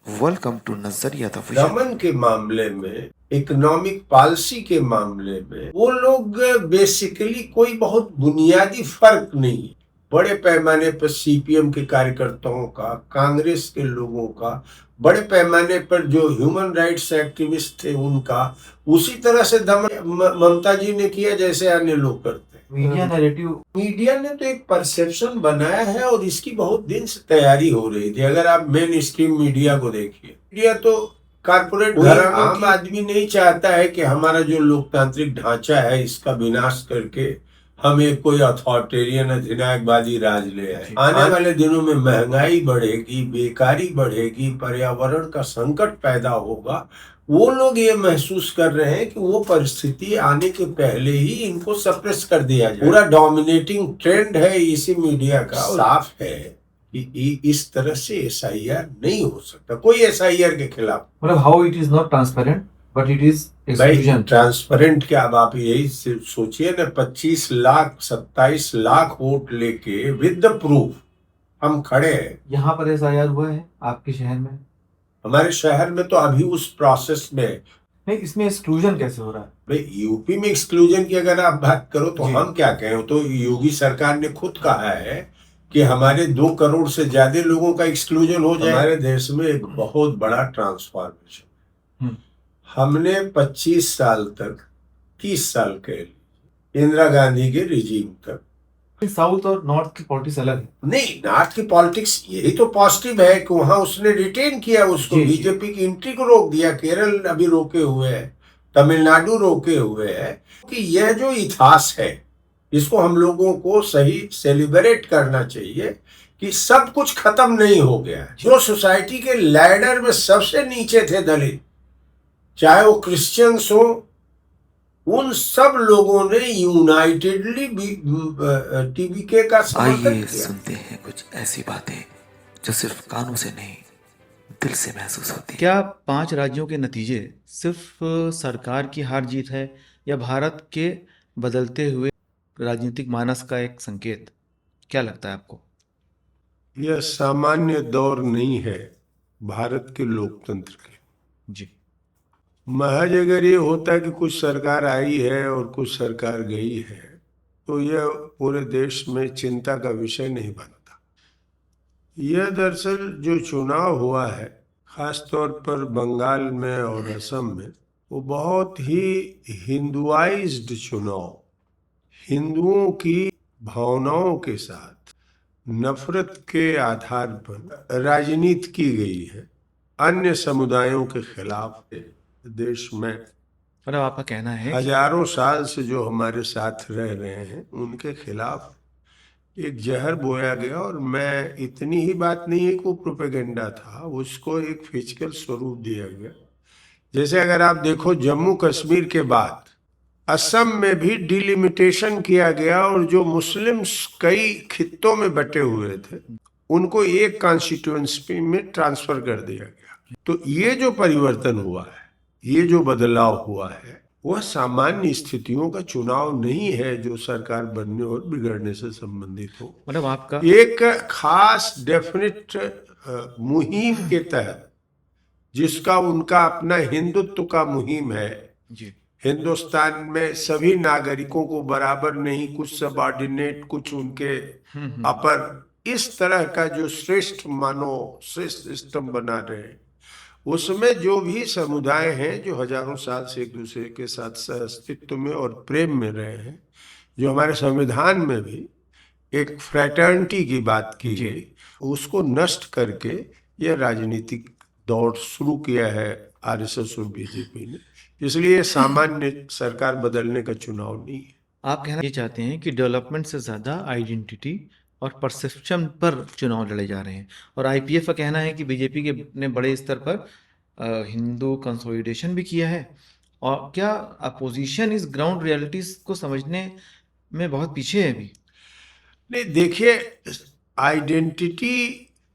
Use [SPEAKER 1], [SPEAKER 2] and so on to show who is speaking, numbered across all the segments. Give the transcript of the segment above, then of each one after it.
[SPEAKER 1] Welcome to नजरिया the vision.
[SPEAKER 2] दमन के मामले में, इकोनॉमिक पॉलिसी के मामले में वो लोग बेसिकली कोई बहुत बुनियादी फर्क नहीं है। बड़े पैमाने पर सीपीएम के कार्यकर्ताओं का, कांग्रेस के लोगों का, बड़े पैमाने पर जो ह्यूमन राइट्स एक्टिविस्ट थे उनका, उसी तरह से दमन ममता जी ने किया जैसे अन्य लोग करते हैं। मीडिया ने तो एक परसेप्शन बनाया है और इसकी बहुत दिन से तैयारी हो रही थी। अगर आप मेन स्ट्रीम मीडिया को देखिए, मीडिया तो कारपोरेट घरानों आम आदमी नहीं चाहता है कि हमारा जो लोकतांत्रिक ढांचा है इसका विनाश करके हम एक कोई अथॉरिटेरियन अधिनायकवादी राज ले आए। आने वाले दिनों में महंगाई बढ़ेगी, बेकारी बढ़ेगी, पर्यावरण का संकट पैदा होगा। वो लोग ये महसूस कर रहे हैं कि वो परिस्थिति आने के पहले ही इनको सप्रेस कर दिया जाए। पूरा डोमिनेटिंग ट्रेंड है इसी मीडिया का, साफ है कि इस तरह से एसआईआर नहीं हो सकता, कोई एसआईआर के खिलाफ।
[SPEAKER 3] मतलब how it is not transparent but it is exclusion.
[SPEAKER 2] Transparent क्या, अब आप यही सोचिए ना, 25 लाख 27 लाख वोट लेके विद द प्रूफ हम खड़े हैं।
[SPEAKER 3] यहाँ पर एसआईआर हुआ है आपके शहर में?
[SPEAKER 2] हमारे शहर में तो अभी उस प्रोसेस में।
[SPEAKER 3] नहीं, इसमें एक्सक्लूजन कैसे हो रहा है?
[SPEAKER 2] भाई यूपी में एक्सक्लूजन की अगर आप बात करो तो हम क्या कहें, तो योगी सरकार ने खुद कहा है कि हमारे 2 करोड़ से ज्यादा लोगों का एक्सक्लूजन हो जाए। हमारे देश में एक बहुत बड़ा ट्रांसफॉर्मेशन, हमने 25 साल तक, 30 साल के इंदिरा गांधी के रिजीम तक,
[SPEAKER 3] साउथ और नॉर्थ की पॉलिटिक्स अलग है।
[SPEAKER 2] नहीं, नॉर्थ की पॉलिटिक्स यही तो पॉजिटिव है कि वहां उसने रिटेन किया, उसको बीजेपी की एंट्री को रोक दिया। केरल अभी रोके हुए है, तमिलनाडु रोके हुए है। कि यह जो इतिहास है इसको हम लोगों को सही सेलिब्रेट करना चाहिए कि सब कुछ खत्म नहीं हो गया। जो सोसाइटी के लैडर में सबसे नीचे थे दलित, चाहे वो क्रिश्चियंस हो, उन सब लोगों ने यूनाइटेडली टीबीके का समर्थन
[SPEAKER 1] आइए
[SPEAKER 2] किया।
[SPEAKER 1] सुनते हैं कुछ ऐसी बातें जो सिर्फ कानों से नहीं दिल से महसूस होती हैं।
[SPEAKER 3] क्या 5 राज्यों के नतीजे सिर्फ सरकार की हार जीत है या भारत के बदलते हुए राजनीतिक मानस का एक संकेत? क्या लगता है आपको?
[SPEAKER 2] यह सामान्य दौर नहीं है भारत के लोकतंत्र के।
[SPEAKER 3] जी।
[SPEAKER 2] महज अगर ये होता है कि कुछ सरकार आई है और कुछ सरकार गई है तो यह पूरे देश में चिंता का विषय नहीं बनता। यह दरअसल जो चुनाव हुआ है, खासतौर पर बंगाल में और असम में, वो बहुत ही हिंदुआइज्ड चुनाव, हिंदुओं की भावनाओं के साथ नफरत के आधार पर राजनीति की गई है, अन्य समुदायों के खिलाफ देश में।
[SPEAKER 3] मतलब आपका कहना है
[SPEAKER 2] हजारों साल से जो हमारे साथ रह रहे हैं उनके खिलाफ एक जहर बोया गया। और मैं, इतनी ही बात नहीं है कि वो प्रोपेगेंडा था, उसको एक फिजिकल स्वरूप दिया गया। जैसे अगर आप देखो, जम्मू कश्मीर के बाद असम में भी डिलिमिटेशन किया गया और जो मुस्लिम्स कई खित्तों में बटे हुए थे उनको एक कॉन्स्टिट्यूएंसी में ट्रांसफर कर दिया गया। तो ये जो परिवर्तन हुआ है, ये जो बदलाव हुआ है, वह सामान्य स्थितियों का चुनाव नहीं है जो सरकार बनने और बिगड़ने से संबंधित हो।
[SPEAKER 3] मतलब आपका
[SPEAKER 2] एक खास डेफिनेट मुहिम के तहत, जिसका उनका अपना हिंदुत्व का मुहिम है।
[SPEAKER 3] जी।
[SPEAKER 2] हिंदुस्तान में सभी नागरिकों को बराबर नहीं, कुछ सबऑर्डिनेट, कुछ उनके अपर, इस तरह का जो श्रेष्ठ मानो श्रेष्ठ सिस्टम बना रहे हैं, उसमें जो भी समुदाय हैं जो हजारों साल से एक दूसरे के साथ अस्तित्व में और प्रेम में रहे हैं, जो हमारे संविधान में भी एक फ्रेटर्निटी की बात की गई, उसको नष्ट करके यह राजनीतिक दौर शुरू किया है आरएसएस और बीजेपी ने। इसलिए सामान्य सरकार बदलने का चुनाव नहीं है।
[SPEAKER 3] आप कहना ये चाहते हैं कि डेवलपमेंट से ज़्यादा आइडेंटिटी और परसेप्शन पर चुनाव लड़े जा रहे हैं, और आईपीएफ का कहना है कि बीजेपी के ने बड़े स्तर पर हिंदू कंसोलिडेशन भी किया है। और क्या अपोजिशन इस ग्राउंड रियलिटीज को समझने में बहुत पीछे है अभी?
[SPEAKER 2] नहीं, देखिए, आइडेंटिटी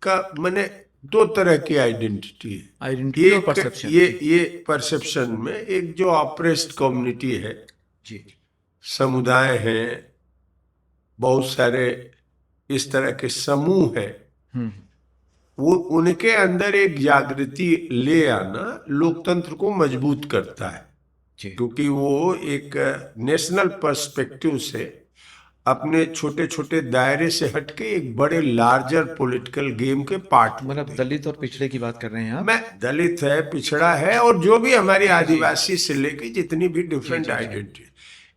[SPEAKER 2] का माने 2 तरह की आइडेंटिटी है।
[SPEAKER 3] आइडेंटिटी और परसेप्शन।
[SPEAKER 2] ये परसेप्शन में एक जो ऑप्रेस्ड कम्युनिटी है,
[SPEAKER 3] जी।
[SPEAKER 2] समुदाय हैं, बहुत सारे इस तरह के समूह हैं वो उनके अंदर एक जागृति ले आना लोकतंत्र को मजबूत करता है,
[SPEAKER 3] जी
[SPEAKER 2] क्योंकि वो एक नेशनल पर्सपेक्टिव से अपने छोटे छोटे दायरे से हटके एक बड़े लार्जर पॉलिटिकल गेम के पार्ट
[SPEAKER 3] मतलब दलित और पिछड़े की बात कर रहे हैं आप।
[SPEAKER 2] मैं दलित है, पिछड़ा है, और जो भी हमारी आदिवासी से लेके जितनी भी डिफरेंट
[SPEAKER 3] जी।
[SPEAKER 2] आइडेंटिटी,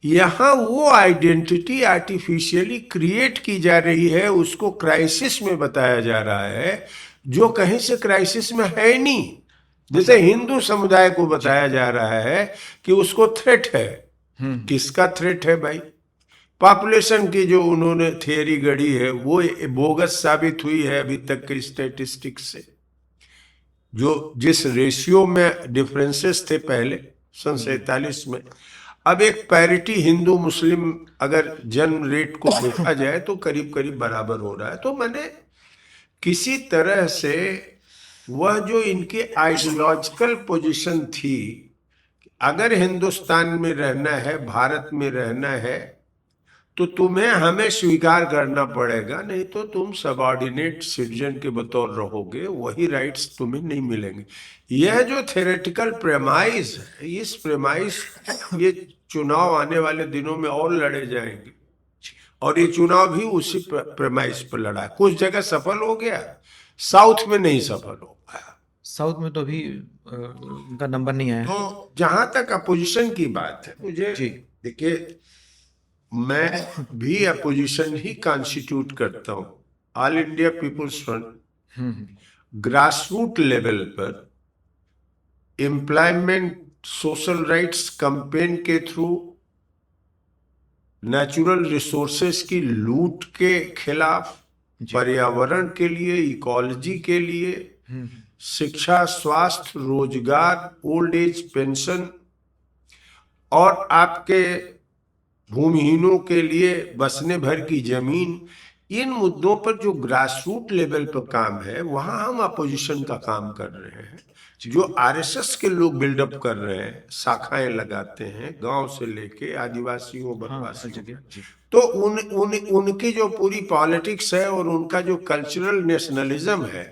[SPEAKER 2] यहाँ वो आइडेंटिटी आर्टिफिशियली क्रिएट की जा रही है, उसको क्राइसिस में बताया जा रहा है जो कहीं से क्राइसिस में है नहीं। जैसे हिंदू समुदाय को बताया जा रहा है कि उसको थ्रेट है। किसका थ्रेट है भाई? पॉपुलेशन की जो उन्होंने थियरी गढ़ी है वो बोगस साबित हुई है अभी तक के स्टैटिस्टिक्स से। जो जिस रेशियो में डिफरेंसेस थे पहले सन 47 में, अब एक पैरिटी हिंदू मुस्लिम अगर जन्म रेट को देखा जाए तो करीब करीब बराबर हो रहा है। तो मैंने किसी तरह से वह जो इनकी आइडियोलॉजिकल पोजीशन थी, अगर हिंदुस्तान में रहना है, भारत में रहना है, तो तुम्हें हमें स्वीकार करना पड़ेगा, नहीं तो तुम सबऑर्डिनेट सिटीजन के बतौर रहोगे, वही राइट्स तुम्हें नहीं मिलेंगे। यह जो थ्योरेटिकल प्रेमाइज है, इस प्रेमाइज ये चुनाव आने वाले दिनों में और लड़े जाएंगे, और ये चुनाव भी उसी प्रेमाइज पर लड़ा है। कुछ जगह सफल हो गया, साउथ में नहीं सफल हो पाया।
[SPEAKER 3] साउथ में तो अभी उनका नंबर नहीं आया।
[SPEAKER 2] तो जहां तक अपोजिशन की बात है, मुझे
[SPEAKER 3] जी।
[SPEAKER 2] देखिए, मैं भी अपोजिशन ही कॉन्स्टिट्यूट करता हूं। All India People's Front grass root level पर एम्प्लॉयमेंट, सोशल राइट्स कैंपेन के थ्रू, नेचुरल रिसोर्सेस की लूट के खिलाफ, पर्यावरण के लिए, इकोलॉजी के लिए, शिक्षा, स्वास्थ्य, रोजगार, ओल्ड एज पेंशन, और आपके भूमिहीनों के लिए बसने भर की जमीन, इन मुद्दों पर जो ग्रास रूट लेवल पर काम है, वहां हम अपोजिशन का काम कर रहे हैं। जो आरएसएस के लोग बिल्डअप कर रहे हैं, शाखाएं लगाते हैं गांव से लेके आदिवासियों, बनवासियों, तो उनकी जो पूरी पॉलिटिक्स है और उनका जो कल्चरल नेशनलिज्म है,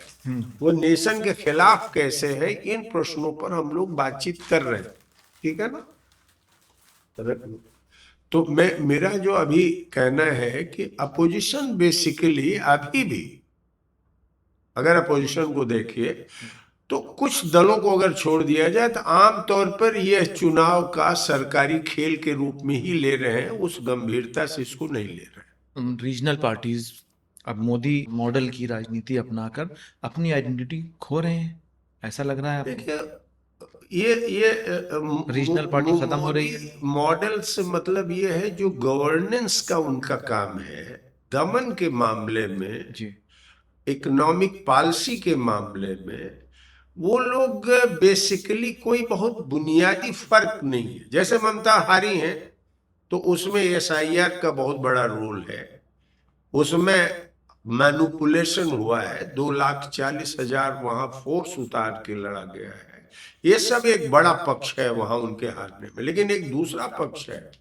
[SPEAKER 2] वो नेशन के खिलाफ कैसे है, इन प्रश्नों पर हम लोग बातचीत कर रहे हैं। ठीक है ना? तो मेरा जो अभी कहना है कि अपोजिशन बेसिकली अभी भी, अगर अपोजिशन को देखिए तो कुछ दलों को अगर छोड़ दिया जाए तो आमतौर पर यह चुनाव का सरकारी खेल के रूप में ही ले रहे हैं, उस गंभीरता से इसको नहीं ले रहे हैं।
[SPEAKER 3] रीजनल पार्टीज अब मोदी मॉडल की राजनीति अपनाकर अपनी आइडेंटिटी खो रहे हैं, ऐसा लग रहा है आपको?
[SPEAKER 2] देखिए, ये
[SPEAKER 3] रीजनल पार्टी खत्म हो रही है।
[SPEAKER 2] मॉडल से मतलब ये है जो गवर्नेंस का उनका काम है, दमन के मामले में,
[SPEAKER 3] जी।
[SPEAKER 2] इकोनॉमिक पॉलिसी के मामले में, वो लोग बेसिकली कोई बहुत बुनियादी फर्क नहीं है। जैसे ममता हारी हैं तो उसमें एसआईआर का बहुत बड़ा रोल है, उसमें मैनिपुलेशन हुआ है, 2,40,000 वहां फोर्स उतार के लड़ा गया है। ये सब एक बड़ा पक्ष है वहां उनके हारने में। लेकिन एक दूसरा पक्ष है,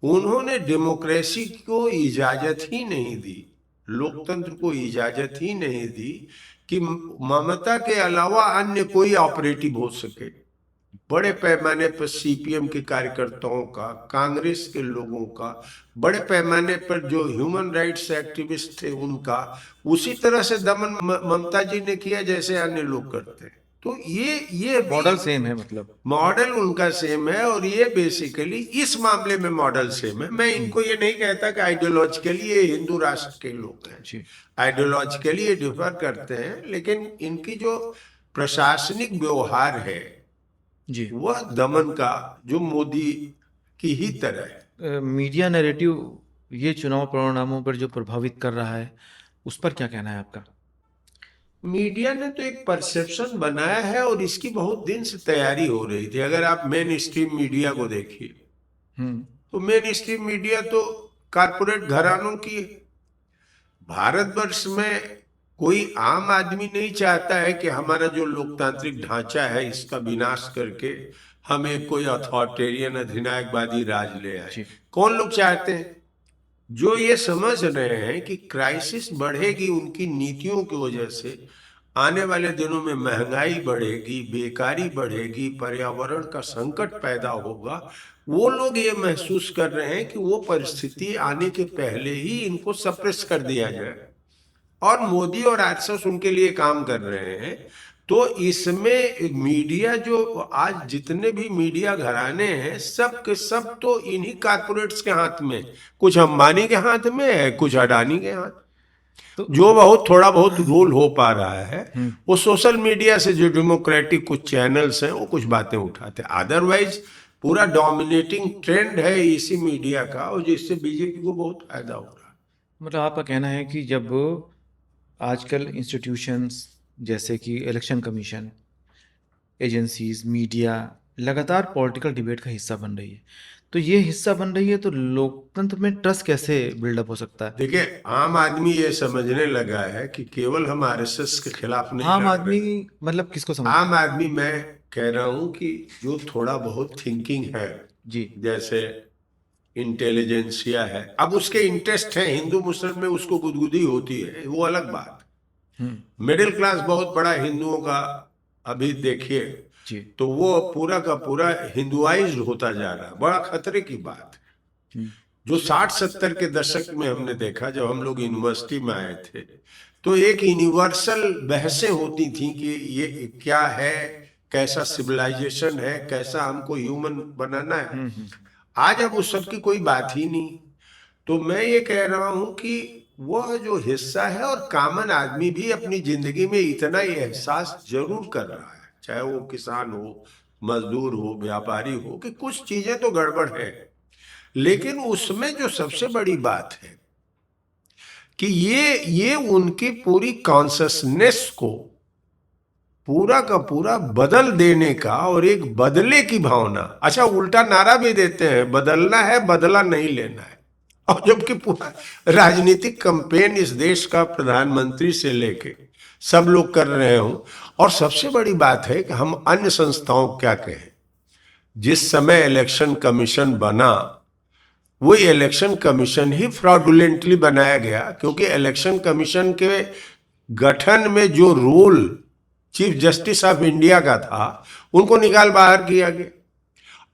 [SPEAKER 2] उन्होंने डेमोक्रेसी को इजाजत ही नहीं दी, लोकतंत्र को इजाजत ही नहीं दी कि ममता के अलावा अन्य कोई ऑपरेटिव हो सके। बड़े पैमाने पर सीपीएम के कार्यकर्ताओं का, कांग्रेस के लोगों का, बड़े पैमाने पर जो ह्यूमन राइट्स एक्टिविस्ट थे उनका, उसी तरह से दमन ममता जी ने किया जैसे अन्य लोग करते हैं। तो ये
[SPEAKER 3] मॉडल सेम है, मतलब
[SPEAKER 2] मॉडल उनका सेम है, और ये बेसिकली इस मामले में मॉडल सेम है। मैं इनको ये नहीं कहता कि आइडियोलॉजिकली ये हिंदू राष्ट्र के लोग हैं, आइडियोलॉजिकली ये डिफर करते हैं, लेकिन इनकी जो प्रशासनिक व्यवहार है
[SPEAKER 3] जी,
[SPEAKER 2] वह दमन का जो मोदी की ही तरह है।
[SPEAKER 3] मीडिया नैरेटिव ये चुनाव परिणामों पर जो प्रभावित कर रहा है, उस पर क्या कहना है आपका?
[SPEAKER 2] मीडिया ने तो एक परसेप्शन बनाया है, और इसकी बहुत दिन से तैयारी हो रही थी। अगर आप मेन स्ट्रीम मीडिया को देखिए तो मेन स्ट्रीम मीडिया तो कारपोरेट घरानों की। भारतवर्ष में कोई आम आदमी नहीं चाहता है कि हमारा जो लोकतांत्रिक ढांचा है इसका विनाश करके हमें कोई अथॉरिटेरियन, अधिनायकवादी राज ले आए। कौन लोग चाहते हैं? जो ये समझ रहे हैं कि क्राइसिस बढ़ेगी उनकी नीतियों की वजह से, आने वाले दिनों में महंगाई बढ़ेगी, बेकारी बढ़ेगी, पर्यावरण का संकट पैदा होगा, वो लोग ये महसूस कर रहे हैं कि वो परिस्थिति आने के पहले ही इनको सप्रेस कर दिया जाए, और मोदी और आरएसएस उनके लिए काम कर रहे हैं। तो इसमें मीडिया, जो आज जितने भी मीडिया घराने हैं, सब के सब तो इन्हीं कारपोरेट्स के हाथ में, कुछ अंबानी के हाथ में है, कुछ अडानी के हाथ।
[SPEAKER 3] तो
[SPEAKER 2] जो बहुत थोड़ा बहुत रोल हो पा रहा है वो सोशल मीडिया से, जो डेमोक्रेटिक कुछ चैनल्स हैं वो कुछ बातें उठाते हैं, अदरवाइज पूरा डोमिनेटिंग ट्रेंड है इसी मीडिया का, और जिससे बीजेपी को बहुत फायदा हो रहा है।
[SPEAKER 3] मतलब आपका कहना है कि जब आजकल इंस्टीट्यूशंस जैसे कि इलेक्शन कमीशन, एजेंसीज, मीडिया लगातार पॉलिटिकल डिबेट का हिस्सा बन रही है, तो ये हिस्सा बन रही है तो लोकतंत्र में ट्रस्ट कैसे बिल्डअप हो सकता है?
[SPEAKER 2] देखिए, आम आदमी ये समझने लगा है कि केवल हम आरएसएस के खिलाफ नहीं
[SPEAKER 3] आम
[SPEAKER 2] लड़
[SPEAKER 3] आदमी
[SPEAKER 2] रहे।
[SPEAKER 3] मतलब किसको समझ?
[SPEAKER 2] आम आदमी, मैं कह रहा हूं कि जो थोड़ा बहुत थिंकिंग है,
[SPEAKER 3] जी
[SPEAKER 2] जैसे इंटेलिजेंसिया है, अब उसके इंटरेस्ट है हिंदू मुस्लिम में, उसको गुदगुदी होती है, वो अलग बात। मिडिल क्लास बहुत बड़ा हिंदुओं का अभी देखिए,
[SPEAKER 3] जी
[SPEAKER 2] तो वो पूरा का पूरा हिंदुआइज होता जा रहा है, बड़ा खतरे की बात है। जो 60-70 के दशक में हमने देखा, जब हम लोग यूनिवर्सिटी में आए थे, तो एक यूनिवर्सल बहसें होती थी कि ये क्या है, कैसा सिविलाइजेशन है, कैसा हमको ह्यूमन बनाना है। आज अब उस सब की कोई बात ही नहीं। तो मैं ये कह रहा हूं कि वह जो हिस्सा है, और कॉमन आदमी भी अपनी जिंदगी में इतना ही एहसास जरूर कर रहा है, चाहे वो किसान हो, मजदूर हो, व्यापारी हो, कि कुछ चीजें तो गड़बड़ है। लेकिन उसमें जो सबसे बड़ी बात है कि ये उनकी पूरी कॉन्शसनेस को पूरा का पूरा बदल देने का, और एक बदले की भावना, अच्छा उल्टा नारा भी देते हैं, बदलना है, बदला नहीं लेना है। और जबकि पूरा राजनीतिक कैंपेन इस देश का प्रधानमंत्री से लेके सब लोग कर रहे हो। और सबसे बड़ी बात है कि हम अन्य संस्थाओं को क्या कहें, जिस समय इलेक्शन कमीशन बना, वो इलेक्शन कमीशन ही फ्रॉडुलेंटली बनाया गया, क्योंकि इलेक्शन कमीशन के गठन में जो role chief justice of India का था, उनको निकाल बाहर किया गया।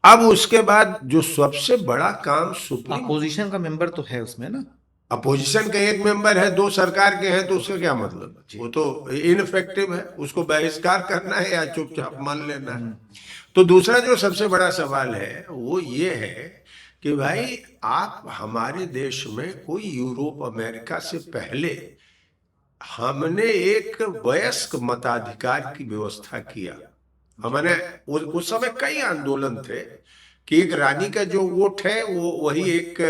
[SPEAKER 2] अब उसके बाद जो सबसे बड़ा काम सुप्रीम,
[SPEAKER 3] अपोजिशन का मेंबर तो है उसमें ना,
[SPEAKER 2] अपोजिशन का एक मेंबर है, 2 सरकार के हैं, तो उसका क्या मतलब है? वो तो इनफेक्टिव है, उसको बहिष्कार करना है या चुपचाप मान लेना है। तो दूसरा जो सबसे बड़ा सवाल है वो ये है कि भाई, आप हमारे देश में, कोई यूरोप अमेरिका से पहले हमने एक वयस्क मताधिकार की व्यवस्था किया। हमने उस समय कई आंदोलन थे कि एक रानी का जो वोट है वो वही एक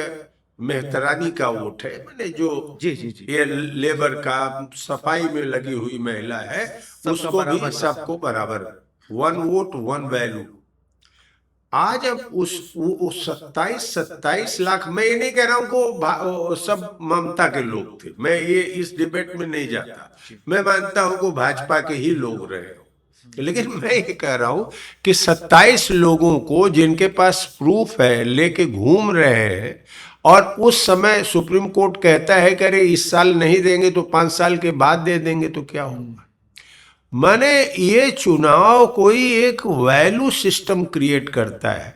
[SPEAKER 2] मेहतरानी का वोट है, मैंने जो
[SPEAKER 3] जी जी जी,
[SPEAKER 2] ये लेबर का सफाई में लगी हुई महिला है, उसको भी सबको बराबर, 1 वोट 1 वैल्यू। आज अब उस 27 लाख, मैं ये नहीं कह रहा हूं को सब ममता के लोग थे, मैं ये इस डिबेट में नहीं जाता, मैं मानता हूं को भाजपा के ही लोग रहे हो, लेकिन मैं ये कह रहा हूं कि 27 लोगों को जिनके पास प्रूफ है लेके घूम रहे हैं, और उस समय सुप्रीम कोर्ट कहता है कि अरे इस साल नहीं देंगे तो 5 साल के बाद दे देंगे, तो क्या होगा? माने ये चुनाव कोई एक वैल्यू सिस्टम क्रिएट करता है,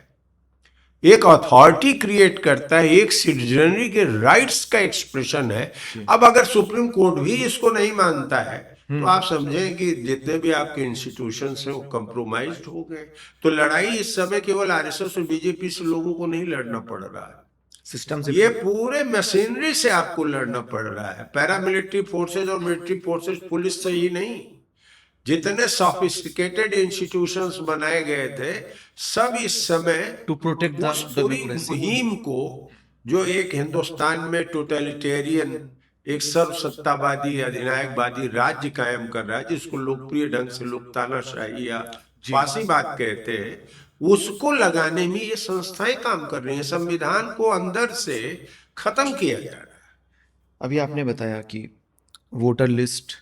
[SPEAKER 2] एक अथॉरिटी क्रिएट करता है, एक सिटीजनरी के राइट्स का एक्सप्रेशन है। अब अगर सुप्रीम कोर्ट भी इसको नहीं मानता है, तो आप समझें कि जितने भी आपके इंस्टीट्यूशंस हैं वो कंप्रोमाइज्ड हो गए। तो लड़ाई इस समय केवल आरएसएस और बीजेपी से लोगों को नहीं लड़ना पड़ रहा है,
[SPEAKER 3] सिस्टम से,
[SPEAKER 2] ये पूरे मशीनरी से आपको लड़ना पड़ रहा है। पैरामिलिट्री फोर्सेज और मिलिट्री फोर्सेज, पुलिस से ही नहीं, जितने सोफिस्टिकेटेड इंस्टीट्यूशंस बनाए गए थे, सब इस समय
[SPEAKER 3] टू प्रोटेक्ट
[SPEAKER 2] उस पूरी मुहिम को, जो एक हिंदुस्तान में टोटलिटेरियन, एक सर्वसत्तावादी अधिनायकवादी राज्य कायम कर रहा है, जिसको लोकप्रिय ढंग से लोग तानाशाही या फासीवाद कहते हैं, उसको लगाने में ये संस्थाएं काम कर रही हैं। संविधान को अंदर से खत्म किया जा रहा है।
[SPEAKER 3] अभी आपने बताया कि वोटर लिस्ट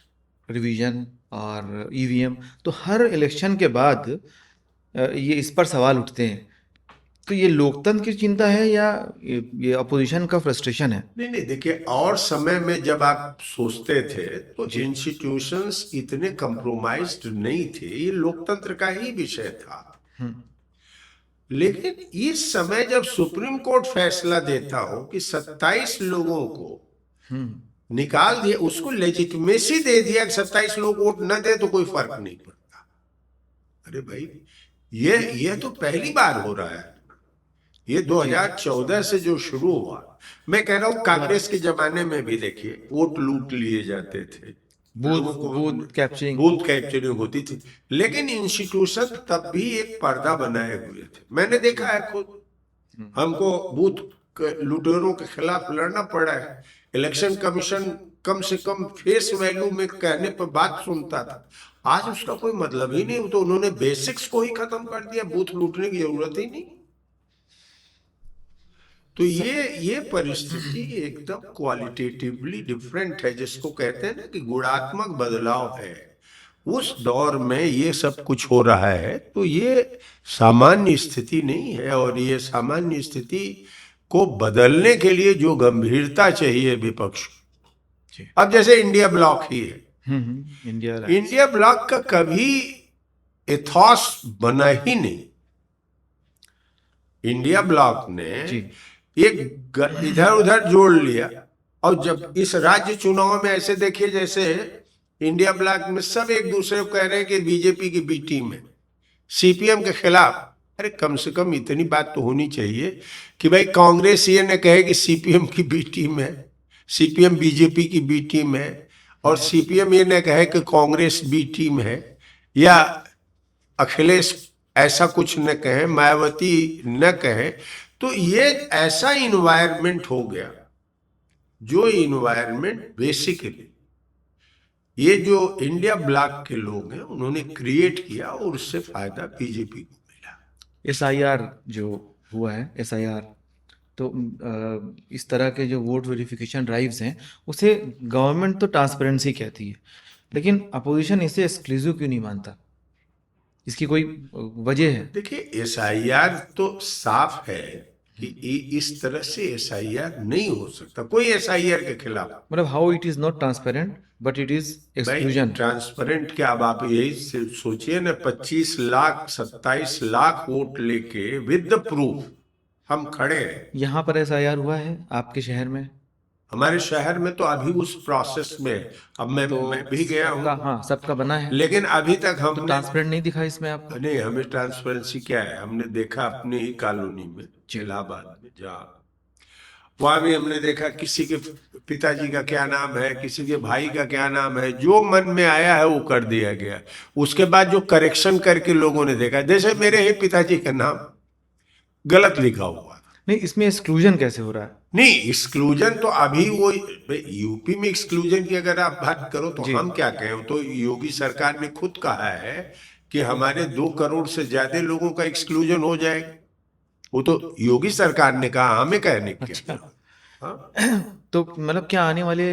[SPEAKER 3] रिवीजन और ईवीएम, तो हर इलेक्शन के बाद ये इस पर सवाल उठते हैं, तो ये लोकतंत्र की चिंता है या ये अपोजिशन का फ्रस्ट्रेशन है?
[SPEAKER 2] नहीं नहीं, देखिए, और समय में जब आप सोचते थे तो इंस्टीट्यूशंस इतने कंप्रोमाइज्ड नहीं थे, ये लोकतंत्र का ही विषय था। लेकिन इस समय जब सुप्रीम कोर्ट फैसला देता हो कि 27 लोगों को निकाल दिया, उसको लेजिटिमेसी दे दिया कि 27 लोग वोट न दे तो कोई फर्क नहीं पड़ता। अरे भाई, ये तो पहली बार हो रहा है। ये 2014 से जो शुरू हुआ, मैं कह रहा हूं कांग्रेस के जमाने में भी देखिए वोट लूट लिए जाते थे,
[SPEAKER 3] बूथ कैप्चरिंग
[SPEAKER 2] होती थी, लेकिन इंस्टीट्यूशन तब भी एक पर्दा बनाए हुए थे। मैंने देखा है खुद, हमको बूथ लूटेरों के खिलाफ लड़ना पड़ा है। इलेक्शन कमीशन कम से कम फेस वैल्यू में कहने पर बात सुनता था, आज उसका कोई मतलब ही नहीं। तो उन्होंने बेसिक्स को ही खत्म कर दिया, बूथ लूटने की जरूरत ही नहीं। तो ये परिस्थिति एकदम क्वालिटेटिवली डिफरेंट है, जिसको कहते हैं ना कि गुणात्मक बदलाव है। उस दौर में ये सब कुछ हो रहा है, तो ये सामान्य स्थिति नहीं है। और ये सामान्य स्थिति को बदलने के लिए जो गंभीरता चाहिए विपक्ष, अब जैसे इंडिया ब्लॉक ही है, इंडिया ब्लॉक का कभी एथॉस बना ही नहीं। इंडिया ब्लॉक ने एक इधर उधर जोड़ लिया, और जब इस राज्य चुनाव में ऐसे देखिए, जैसे इंडिया ब्लॉक में सब एक दूसरे को कह रहे हैं कि बीजेपी की बी टीम है, सीपीएम के खिलाफ। अरे कम से कम इतनी बात तो होनी चाहिए कि भाई कांग्रेस ये न कहे कि सीपीएम की बी टीम है, सीपीएम बीजेपी की बी टीम है, और सीपीएम ये न कहे कि कांग्रेस बी टीम है, या अखिलेश ऐसा कुछ न कहे, मायावती न कहे। तो ये ऐसा इन्वायरमेंट हो गया, जो इन्वायरमेंट बेसिकली ये जो इंडिया ब्लॉक के लोग हैं उन्होंने क्रिएट किया, और उससे फायदा बीजेपी को मिला।
[SPEAKER 3] एसआईआर जो हुआ है, एसआईआर, तो इस तरह के जो वोट वेरिफिकेशन ड्राइव्स हैं, उसे गवर्नमेंट तो ट्रांसपेरेंसी कहती है, लेकिन अपोजिशन इसे एक्सक्लूसिव क्यों नहीं मानता? इसकी कोई वजह है?
[SPEAKER 2] देखिए, एसआईआर तो साफ है कि इस तरह से एसआईआर नहीं हो सकता, कोई एसआईआर के खिलाफ।
[SPEAKER 3] मतलब how it is not transparent but it is exclusion.
[SPEAKER 2] Transparent क्या, अब आप यही सोचिए ना, 25 लाख 27 लाख वोट लेके विद द प्रूफ हम खड़े हैं।
[SPEAKER 3] यहाँ पर एसआईआर हुआ है आपके शहर में?
[SPEAKER 2] हमारे शहर में तो अभी उस प्रोसेस में, अब मैं भी गया हूँ।
[SPEAKER 3] हाँ, सबका बना है,
[SPEAKER 2] लेकिन अभी तक हम
[SPEAKER 3] तो ट्रांसपेरेंट नहीं दिखा इसमें आपको?
[SPEAKER 2] नहीं, हमें ट्रांसपेरेंसी क्या है, हमने देखा अपनी ही कॉलोनी में, इलाहाबाद में, जहाँ वहां भी हमने देखा किसी के पिताजी का क्या नाम है, किसी के भाई का क्या नाम है, जो मन में आया है वो कर दिया गया। उसके बाद जो करेक्शन करके लोगों ने देखा, जैसे मेरे ही पिताजी का नाम गलत लिखा हुआ।
[SPEAKER 3] नहीं, इसमें एक्सक्लूजन कैसे हो रहा है?
[SPEAKER 2] नहीं, एक्सक्लूजन तो अभी वो यूपी में एक्सक्लूजन की अगर आप बात करो तो हम क्या कहें, तो योगी सरकार ने खुद कहा है कि हमारे 2 करोड़ से ज्यादा लोगों का एक्सक्लूजन हो जाएगा। वो तो योगी सरकार ने कहा, हमें कहने क्या।
[SPEAKER 3] तो मतलब क्या आने वाले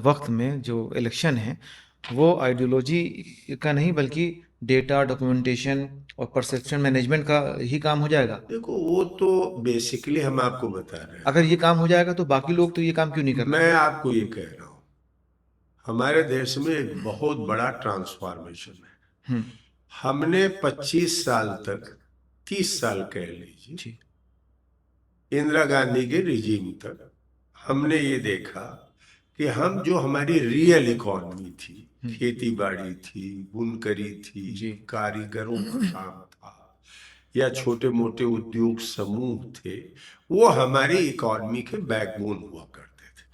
[SPEAKER 3] वक्त में जो इलेक्शन है वो आइडियोलॉजी का नहीं बल्कि डेटा, डॉक्यूमेंटेशन और परसेप्शन मैनेजमेंट का ही काम हो जाएगा?
[SPEAKER 2] देखो, वो तो बेसिकली हम आपको बता रहे हैं।
[SPEAKER 3] अगर ये काम हो जाएगा तो बाकी लोग तो ये काम क्यों नहीं कर रहे?
[SPEAKER 2] मैं आपको ये कह रहा हूँ, हमारे देश में एक बहुत बड़ा ट्रांसफॉर्मेशन है। हमने 25 साल तक, 30 साल कह लीजिए, इंदिरा गांधी के रिजीम तक हमने ये देखा कि हम जो हमारी रियल इकोनॉमी थी, खेती बाड़ी थी, बुनकरी थी, कारीगरों का काम था, या छोटे मोटे उद्योग समूह थे, वो हमारी इकोनॉमी के बैकबोन हुआ करते थे।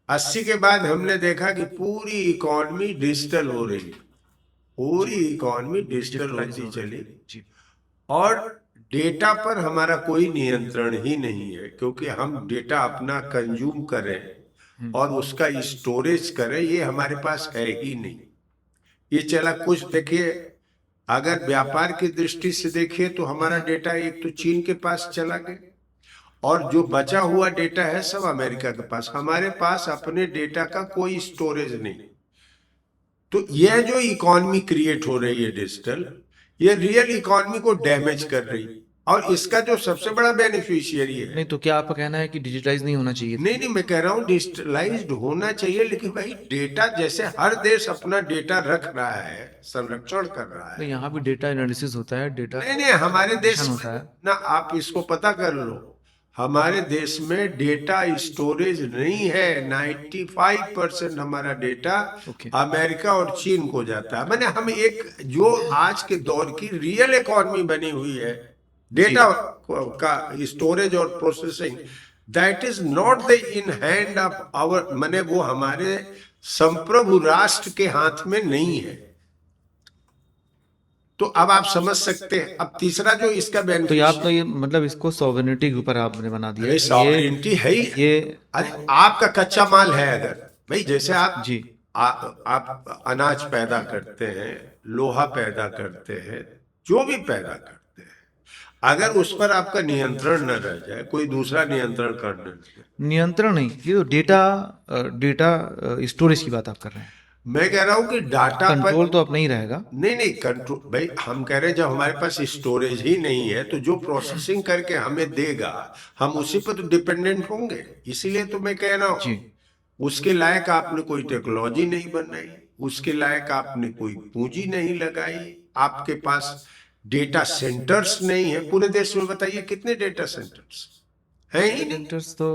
[SPEAKER 2] 80 के बाद हमने देखा कि पूरी इकोनॉमी डिजिटल हो रही, पूरी इकोनॉमी डिजिटल होती चली, और डेटा पर हमारा कोई नियंत्रण ही नहीं है, क्योंकि हम डेटा अपना कंज्यूम करें और उसका स्टोरेज करें, ये हमारे पास है ही नहीं। ये चला कुछ, देखिए, अगर व्यापार की दृष्टि से देखिए तो हमारा डेटा एक तो चीन के पास चला गया, और जो बचा हुआ डेटा है सब अमेरिका के पास। हमारे पास अपने डेटा का कोई स्टोरेज नहीं। तो यह जो इकोनॉमी क्रिएट हो रही है डिजिटल, ये रियल इकोनॉमी को डैमेज कर रही है। और इसका जो सबसे बड़ा बेनिफिशियरी है,
[SPEAKER 3] नहीं तो क्या आपका कहना है कि डिजिटाइज नहीं होना चाहिए?
[SPEAKER 2] नहीं मैं कह रहा हूँ डिजिटलाइज्ड होना चाहिए, लेकिन भाई डेटा जैसे हर देश अपना डेटा रख रहा है, संरक्षण कर रहा
[SPEAKER 3] नहीं,
[SPEAKER 2] है।
[SPEAKER 3] यहाँ भी डेटा एनालिसिस होता है, डेटा
[SPEAKER 2] नहीं हमारे देश में
[SPEAKER 3] होता है।
[SPEAKER 2] ना, आप इसको पता कर लो, हमारे देश में डेटा स्टोरेज नहीं है। 95% हमारा डेटा
[SPEAKER 3] ओके।
[SPEAKER 2] अमेरिका और चीन को जाता है। मैंने हम एक जो आज के दौर की रियल इकोनॉमी बनी हुई है, डेटा का स्टोरेज और processing, that is not the in hand of our, मैंने वो हमारे संप्रभु राष्ट्र के हाथ में नहीं है। तो अब आप समझ सकते हैं। अब तीसरा जो इसका
[SPEAKER 3] तो
[SPEAKER 2] बेनिफिट,
[SPEAKER 3] आप तो ये मतलब इसको सॉवरेनिटी के ऊपर आपने बना दिया।
[SPEAKER 2] अरे सॉवरेनिटी है ही।
[SPEAKER 3] ये
[SPEAKER 2] अरे आपका कच्चा माल है, अगर भाई जैसे आप
[SPEAKER 3] जी
[SPEAKER 2] आप अनाज पैदा करते हैं, लोहा पैदा करते हैं, जो भी पैदा करते हैं, अगर उस पर आपका नियंत्रण न रह जाए, कोई दूसरा नियंत्रण कर ले।
[SPEAKER 3] नियंत्रण नहीं, ये तो डेटा स्टोरेज की बात आप कर रहे हैं।
[SPEAKER 2] मैं कह रहा हूं कि डाटा पर
[SPEAKER 3] कंट्रोल तो अब नहीं रहेगा।
[SPEAKER 2] नहीं कंट्रोल, भाई हम कह रहे हैं जब हमारे पास स्टोरेज ही नहीं है तो जो प्रोसेसिंग करके हमें देगा हम उसी पर तो डिपेंडेंट होंगे। इसीलिए तो मैं कह रहा हूँ
[SPEAKER 3] जी
[SPEAKER 2] उसके लायक आपने कोई टेक्नोलॉजी नहीं बनाई, उसके लायक आपने कोई पूंजी नहीं लगाई, आपके पास डेटा सेंटर्स नहीं है। पूरे देश में बताइए कितने डेटा सेंटर्स है ही नहीं।
[SPEAKER 3] सेंटर्स तो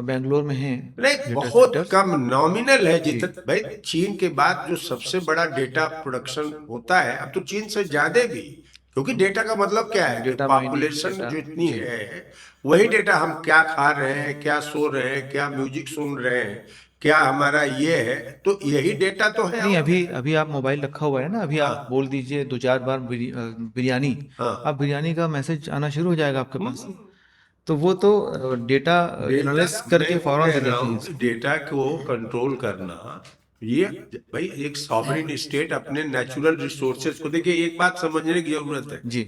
[SPEAKER 3] बेंगलोर में हैं।
[SPEAKER 2] नहीं बहुत कम, नॉमिनल है। जितना भाई चीन के बाद जो सबसे बड़ा डेटा प्रोडक्शन होता है, अब तो चीन से ज्यादा भी, क्योंकि डेटा का मतलब क्या है,
[SPEAKER 3] डेटा
[SPEAKER 2] पॉपुलेशन जितनी है वही डेटा, हम क्या खा रहे हैं, क्या सो रहे हैं, क्या म्यूजिक सुन रहे हैं, क्या हमारा ये है, तो यही डेटा तो है।
[SPEAKER 3] नहीं, अभी आप मोबाइल रखा हुआ है ना, अभी आप बोल दीजिए 2-4 बार बिरयानी, आप बिरयानी का मैसेज आना शुरू हो जाएगा आपके पास। तो वो तो डेटा एनालिसिस करके फौरन दे देती है।
[SPEAKER 2] डेटा को कंट्रोल करना, ये भाई एक सॉवरेन स्टेट अपने नेचुरल रिसोर्सेज को, देखिए एक बात समझने की जरूरत है
[SPEAKER 3] जी।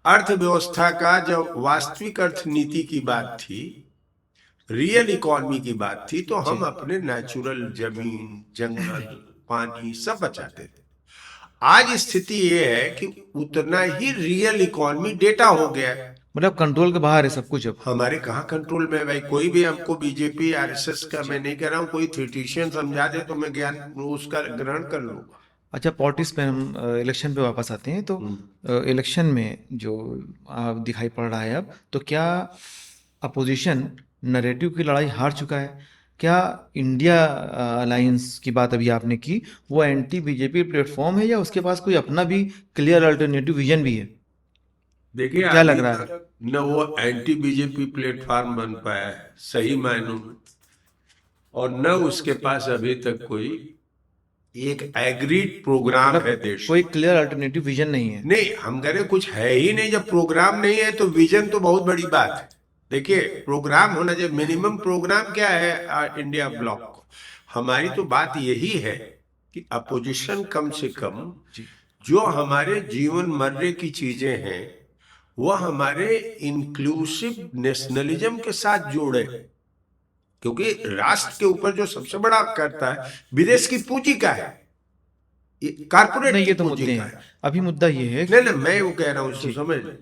[SPEAKER 2] अर्थव्यवस्था का जब वास्तविक अर्थनीति की बात थी, रियल इकोनॉमी की बात थी, तो हम अपने नेचुरल जमीन, जंगल, पानी सब बचाते थे। आज स्थिति ये है कि उतना ही रियल इकोनॉमी डेटा हो गया है।
[SPEAKER 3] मतलब कंट्रोल के बाहर है सब कुछ अब।
[SPEAKER 2] हमारे कहाँ कंट्रोल में है भाई? कोई भी हमको बीजेपी आरएसएस का, मैं नहीं कह रहा हूँ, कोई थ्योरिटिशियन समझा दे तो मैं ज्ञान उसका ग्रहण कर लूंगा।
[SPEAKER 3] अच्छा, पॉलिटिक्स पे हम इलेक्शन पे वापस आते हैं। तो इलेक्शन में जो दिखाई पड़ रहा है अब, तो क्या अपोजिशन नैरेटिव की लड़ाई हार चुका है? क्या इंडिया अलायंस की बात अभी आपने की, वो एंटी बीजेपी प्लेटफॉर्म है या उसके पास कोई अपना भी क्लियर अल्टरनेटिव विजन भी है?
[SPEAKER 2] देखिए
[SPEAKER 3] क्या लग रहा है?
[SPEAKER 2] न वो एंटी बीजेपी प्लेटफॉर्म बन पाया है सही मायनों में, और न उसके पास अभी तक कोई एक एग्रीड प्रोग्राम है देश।
[SPEAKER 3] कोई क्लियर अल्टरनेटिव विजन नहीं है।
[SPEAKER 2] नहीं, हम कह रहे कुछ है ही नहीं। जब प्रोग्राम नहीं है तो विजन तो बहुत बड़ी बात है। देखिए प्रोग्राम होना चाहिए। मिनिमम प्रोग्राम क्या है इंडिया ब्लॉक को? हमारी तो बात यही है कि अपोजिशन कम से कम जो हमारे जीवन मर्रे की चीजें हैं वो हमारे इंक्लूसिव नेशनलिज्म के साथ जोड़े, क्योंकि राष्ट्र के ऊपर जो सबसे बड़ा करता है विदेश की पूंजी का है, कारपोरेट
[SPEAKER 3] नहीं,
[SPEAKER 2] की
[SPEAKER 3] ये तो
[SPEAKER 2] पूंजी
[SPEAKER 3] मुद्दे
[SPEAKER 2] का
[SPEAKER 3] हैं।
[SPEAKER 2] है।
[SPEAKER 3] अभी मुद्दा ये है
[SPEAKER 2] नहीं मैं वो कह रहा हूँ उसको समझ लें।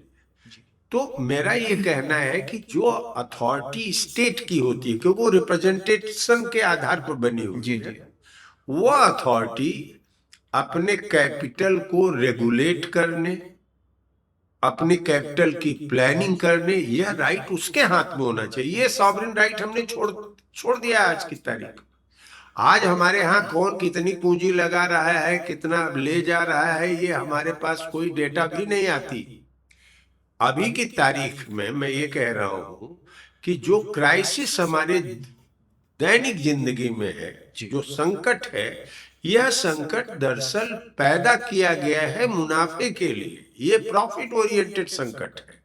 [SPEAKER 2] तो मेरा ये कहना है कि जो अथॉरिटी स्टेट की होती है, क्योंकि वो रिप्रेजेंटेशन के आधार पर बनी हुई है, वो अथॉरिटी अपने कैपिटल को रेगुलेट करने, अपने कैपिटल की प्लानिंग करने, यह राइट उसके हाथ में होना चाहिए। ये सॉवरेन राइट हमने छोड़ दिया आज की तारीख। आज हमारे यहाँ कौन कितनी पूंजी लगा रहा है, कितना ले जा रहा है, ये हमारे पास कोई डेटा भी नहीं आती। अभी की तारीख में मैं ये कह रहा हूं कि जो क्राइसिस हमारे दैनिक जिंदगी में है, जो संकट है, यह संकट दरअसल पैदा किया गया है मुनाफे के लिए। ये प्रॉफिट ओरिएंटेड संकट है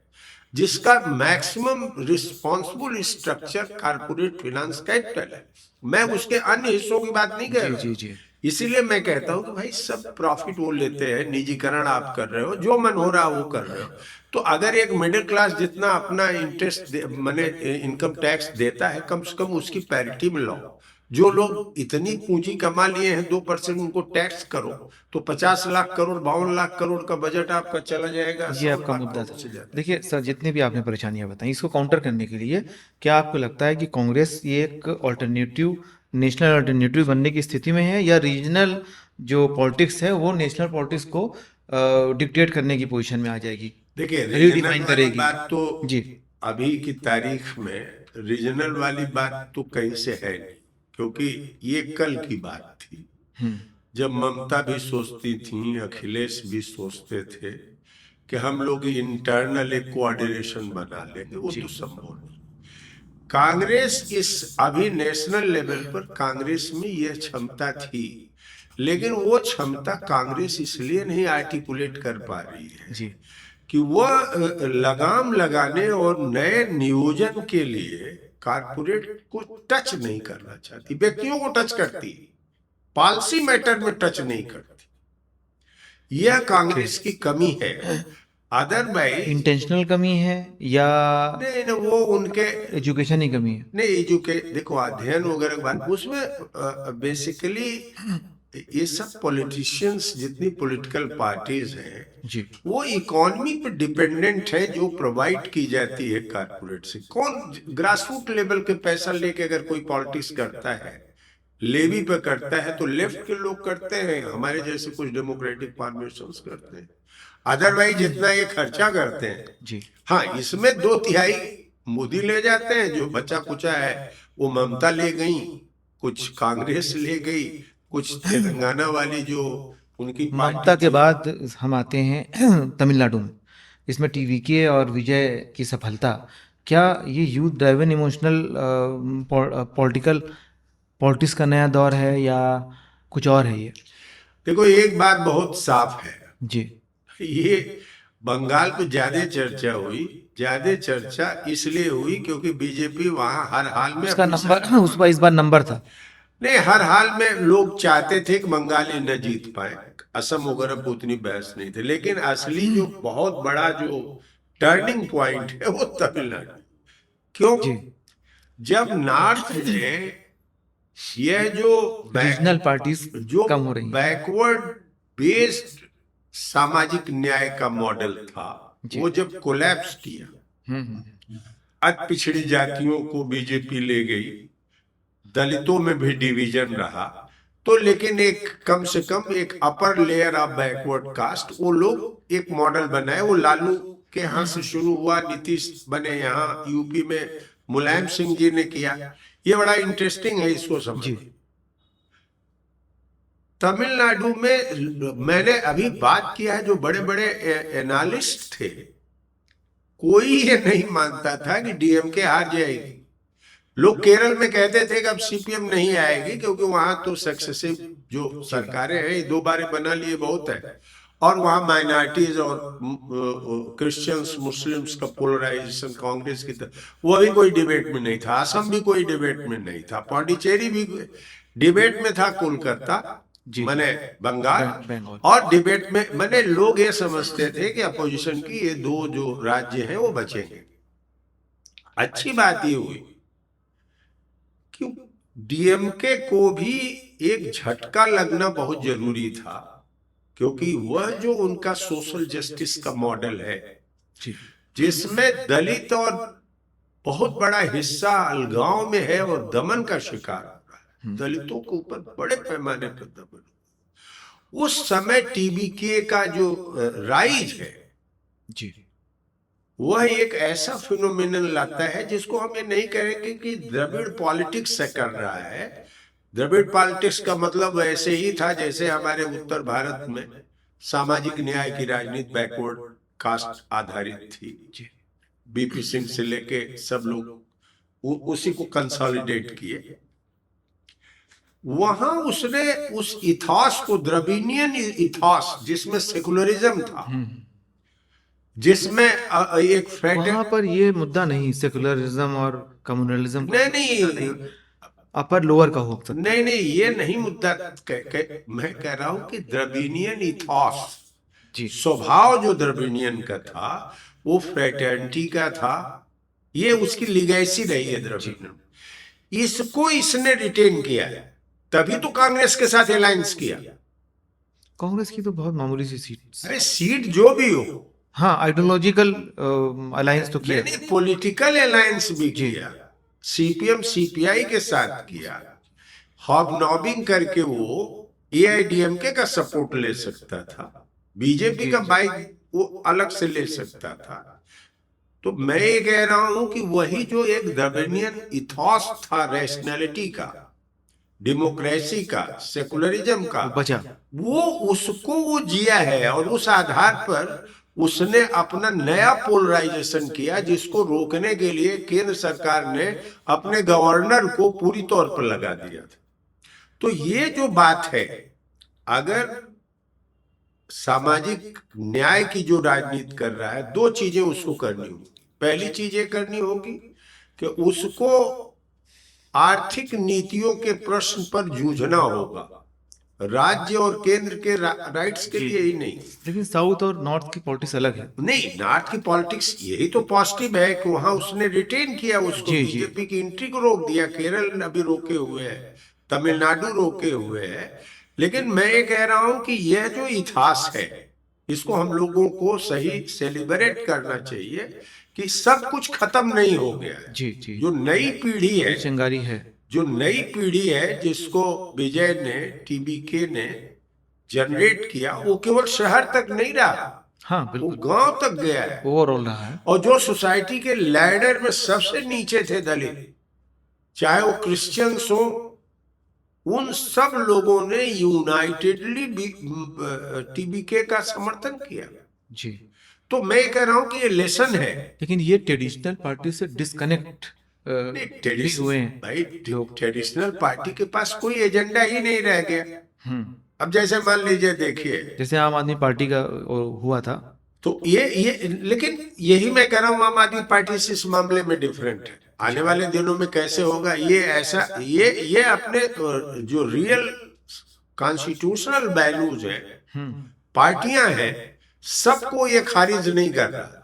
[SPEAKER 2] जिसका maximum responsible structure corporate finance capital है। मैं उसके अन्य हिस्सों की बात नहीं कर रहा हूं। इसीलिए मैं कहता हूं कि भाई सब प्रॉफिट वो लेते हैं, निजीकरण आप कर रहे हो, जो मन हो रहा है वो कर रहे हो। तो अगर एक मिडिल क्लास जितना अपना इंटरेस्ट माने इनकम टैक्स देता है, कम से कम उसकी पैरिटी में लाओ। जो लोग इतनी पूंजी कमा लिए हैं 2% उनको टैक्स करो तो 50 लाख करोड़ 52 लाख करोड़ का बजट आपका चला जाएगा।
[SPEAKER 3] ये
[SPEAKER 2] 100
[SPEAKER 3] आपका
[SPEAKER 2] लाख
[SPEAKER 3] मुद्दा था।
[SPEAKER 2] करोड़ से ज्यादा।
[SPEAKER 3] देखिए सर, जितनी भी आपने परेशानियां बताई, इसको काउंटर करने के लिए क्या आपको लगता है कि कांग्रेस ये एक ऑल्टरनेटिव, नेशनल ऑल्टरनेटिव बनने की स्थिति में है, या रीजनल जो पॉलिटिक्स है वो नेशनल पॉलिटिक्स को डिक्टेट करने की पोजीशन में आ जाएगी,
[SPEAKER 2] देखिए रीजनल
[SPEAKER 3] रीडिफाइन
[SPEAKER 2] वाली
[SPEAKER 3] करेगी?
[SPEAKER 2] बात तो
[SPEAKER 3] जी।
[SPEAKER 2] अभी की तारीख में रीजनल वाली बात तो कहीं से है नहीं, क्योंकि ये कल की बात थी जब ममता भी सोचती थी, अखिलेश भी सोचते थे कि हम लोग इंटरनल एक कोऑर्डिनेशन बना लेंगे, वो तो संभव नहीं। कांग्रेस इस अभी नेशनल लेवल पर कांग्रेस में यह क्षमता थी, लेकिन वो क्षमता कांग्रेस इसलिए नहीं आर्टिकुलेट कर पा रही है
[SPEAKER 3] जी।
[SPEAKER 2] कि वह लगाम लगाने और नए नियोजन के लिए कारपोरेट को टच नहीं करना चाहती, व्यक्तियों को टच करती, पॉलिसी मैटर में टच नहीं करती। यह कांग्रेस की कमी है। अदरवाइज
[SPEAKER 3] इंटेंशनल कमी है या
[SPEAKER 2] नहीं ना, वो उनके
[SPEAKER 3] एजुकेशन ही कमी है?
[SPEAKER 2] नहीं, देखो अध्ययन वगैरह बात उसमें बेसिकली ये सब पॉलिटिशियंस जितनी पॉलिटिकल पार्टीज हैं
[SPEAKER 3] जी।
[SPEAKER 2] वो इकोनॉमी पे डिपेंडेंट है जो प्रोवाइड की जाती है कारपोरेट से। कौन ग्रासरूट लेवल के पैसा लेके अगर कोई पॉलिटिक्स करता है, लेवी पे करता है, तो लेफ्ट के लोग करते हैं, हमारे जैसे कुछ डेमोक्रेटिक फॉर्मेशंस करते हैं। अदरवाइज जितना ये खर्चा करते हैं
[SPEAKER 3] जी।
[SPEAKER 2] हाँ, इसमें 2/3 मोदी ले जाते हैं, जो बचा कुचा है वो ममता ले गई, कुछ कांग्रेस ले गई, कुछ तेलंगाना वाली जो उनकी
[SPEAKER 3] ममता के बाद हम आते हैं तमिलनाडु में। इसमें टीवीके और विजय की सफलता, क्या ये यूथ ड्राइवन इमोशनल पॉलिटिक्स का नया दौर है या कुछ और है ये?
[SPEAKER 2] देखो एक बात बहुत साफ है
[SPEAKER 3] जी।
[SPEAKER 2] ये बंगाल पे ज्यादा चर्चा हुई, ज्यादा चर्चा इसलिए हुई क्योंकि बीजेपी वहां हर हाल में
[SPEAKER 3] उसका नंबर, उसका इस बार नंबर था।
[SPEAKER 2] नहीं, हर हाल में लोग चाहते थे कि बंगाली न जीत पाए, असम वगैरह पर उतनी बहस नहीं थी, लेकिन असली जो बहुत बड़ा जो टर्निंग पॉइंट है वो तमिलनाडु। क्यों? जब नॉर्थ में यह जो
[SPEAKER 3] रीजनल पार्टीज
[SPEAKER 2] जो
[SPEAKER 3] कम हो रही हैं,
[SPEAKER 2] बैकवर्ड बेस्ड सामाजिक न्याय का मॉडल था, वो जब कोलैप्स किया, अति पिछड़ी जातियों को बीजेपी ले गई, दलितों में भी डिवीजन रहा, तो लेकिन एक कम से कम एक upper layer of backward caste वो लोग एक मॉडल बनाए। वो लालू के यहाँ से शुरू हुआ, नीतीश बने यहाँ, यूपी में मुलायम सिंह जी ने किया। ये बड़ा इंटरेस्टिंग है, इसको समझिए। तमिलनाडु में मैंने अभी बात किया है, जो बड़े बड़े एनालिस्ट थे, कोई ये नहीं मानता था कि डीएमके हार जाएगी। लोग केरल में कहते थे कि अब सीपीएम नहीं आएगी, क्योंकि वहां तो सक्सेसिव जो सरकारें हैं 2 बार बना लिए बहुत है, और वहां माइनॉरिटीज और क्रिश्चियंस मुस्लिम्स का पोलराइजेशन कांग्रेस की तरफ, वो अभी कोई डिबेट में नहीं था। असम भी कोई डिबेट में नहीं था, पौंडीचेरी भी डिबेट में था, कोलकाता मैंने बंगाल, और डिबेट में मैंने लोग ये समझते थे कि अपोजिशन की ये 2 जो राज्य हैं वो बचेंगे। अच्छी बात ये हुई कि डीएमके को भी एक झटका लगना बहुत जरूरी था, क्योंकि वह जो उनका सोशल जस्टिस का मॉडल है, जिसमें दलित और बहुत बड़ा हिस्सा अलगाव में है और दमन का शिकार हो रहा है, दलितों के ऊपर बड़े पैमाने पर दमन। उस समय टीबीके का जो राइज है जी, वह एक ऐसा फिनोमिनल लाता है जिसको हम ये नहीं कहेंगे कि द्रविड़ पॉलिटिक्स से कर रहा है। द्रविड़ पॉलिटिक्स का मतलब ऐसे ही था जैसे हमारे उत्तर भारत में सामाजिक न्याय की राजनीति बैकवर्ड कास्ट आधारित थी। बीपी सिंह से लेके सब लोग उसी को कंसोलिडेट किए। वहां उसने उस इथॉस को, द्रविडियन इथॉस जिसमें सेकुलरिज्म था, जिसमें एक
[SPEAKER 3] वहां पर ये मुद्दा नहीं सेकुलरिज्म और कम्युनलिज्म,
[SPEAKER 2] नहीं
[SPEAKER 3] अपर लोअर का हो सकता,
[SPEAKER 2] नहीं ये नहीं मुद्दा। मैं कह रहा हूं कि द्रविडियन इथॉस, स्वभाव जो द्रविडियन का था वो फ्रेटर्निटी का था, ये उसकी लिगेसी रही है द्रविडियन। इसको इसने रिटेन किया है, तभी तो कांग्रेस के साथ अलायंस किया।
[SPEAKER 3] कांग्रेस की तो बहुत मामूली सी सीट।
[SPEAKER 2] अरे सीट जो भी हो,
[SPEAKER 3] हाँ, आइडियोलॉजिकल अलायंस तो किया।
[SPEAKER 2] नहीं, पॉलिटिकल अलायंस भी
[SPEAKER 3] जी।
[SPEAKER 2] किया, सीपीएम सीपीआई के साथ किया, हॉबनॉबिंग करके वो एआईडीएमके का सपोर्ट ले सकता था, बीजेपी का बाइक वो अलग से ले सकता था। तो मैं ये कह रहा हूं कि वही जो एक द्रविडियन इथॉस था, रैशनैलिटी का, डेमोक्रेसी का, सेकुलरिज्म का,
[SPEAKER 3] वो बचा।
[SPEAKER 2] वो उसको वो जिया है, और उस आधार पर उसने अपना नया पोलराइजेशन किया, जिसको रोकने के लिए केंद्र सरकार ने अपने गवर्नर को पूरी तौर पर लगा दिया था। तो ये जो बात है, अगर सामाजिक न्याय की जो राजनीति कर रहा है, दो चीजें उसको करनी होगी। पहली चीज ये करनी होगी कि उसको आर्थिक नीतियों के प्रश्न पर जूझना होगा, राज्य और केंद्र के राइट्स के लिए ही नहीं।
[SPEAKER 3] लेकिन साउथ और नॉर्थ की पॉलिटिक्स अलग है।
[SPEAKER 2] नहीं, नॉर्थ की पॉलिटिक्स यही तो पॉजिटिव है कि वहां उसने रिटेन किया, उसको
[SPEAKER 3] जी, जी।
[SPEAKER 2] बीजेपी की एंट्री को रोक दिया। केरल अभी रोके हुए है, तमिलनाडु रोके हुए है। लेकिन मैं ये कह रहा हूं कि यह जो इतिहास है, इसको हम लोगों को सही सेलिब्रेट करना चाहिए कि सब कुछ खत्म नहीं हो गया है।
[SPEAKER 3] जी, जी।
[SPEAKER 2] जो नई पीढ़ी है,
[SPEAKER 3] चिंगारी है।
[SPEAKER 2] जो नई पीढ़ी है, जिसको विजय ने, टीबीके ने जनरेट किया, वो केवल शहर तक नहीं रहा,
[SPEAKER 3] हाँ,
[SPEAKER 2] वो
[SPEAKER 3] बिल्कुल
[SPEAKER 2] गांव तक गया है।
[SPEAKER 3] ओवरऑल रहा है।
[SPEAKER 2] और जो सोसाइटी के लैडर में सबसे नीचे थे दलित, चाहे वो क्रिश्चियंस हो, उन सब लोगों ने यूनाइटेडली टीबीके का समर्थन किया।
[SPEAKER 3] जी।
[SPEAKER 2] तो मैं कह रहा हूं कि ये लेसन है।
[SPEAKER 3] लेकिन ये ट्रेडिशनल पार्टी से डिस्कनेक्ट भी हुए हैं
[SPEAKER 2] भाई,
[SPEAKER 3] लोग।
[SPEAKER 2] ट्रेडिशनल पार्टी के पास कोई एजेंडा ही नहीं रह गया।
[SPEAKER 3] हम्म।
[SPEAKER 2] अब जैसे मान लीजिए, देखिए,
[SPEAKER 3] जैसे आम आदमी पार्टी का हुआ था।
[SPEAKER 2] तो ये लेकिन यही मैं कह रहा हूं, आम आदमी पार्टी से इस मामले में डिफरेंट है। आने वाले दिनों में कैसे होगा ये ऐसा, ये अपने जो रियल कॉन्स्टिट्यूशनल वैल्यूज है, पार्टियां हैं, सबको ये खारिज नहीं कर रहा।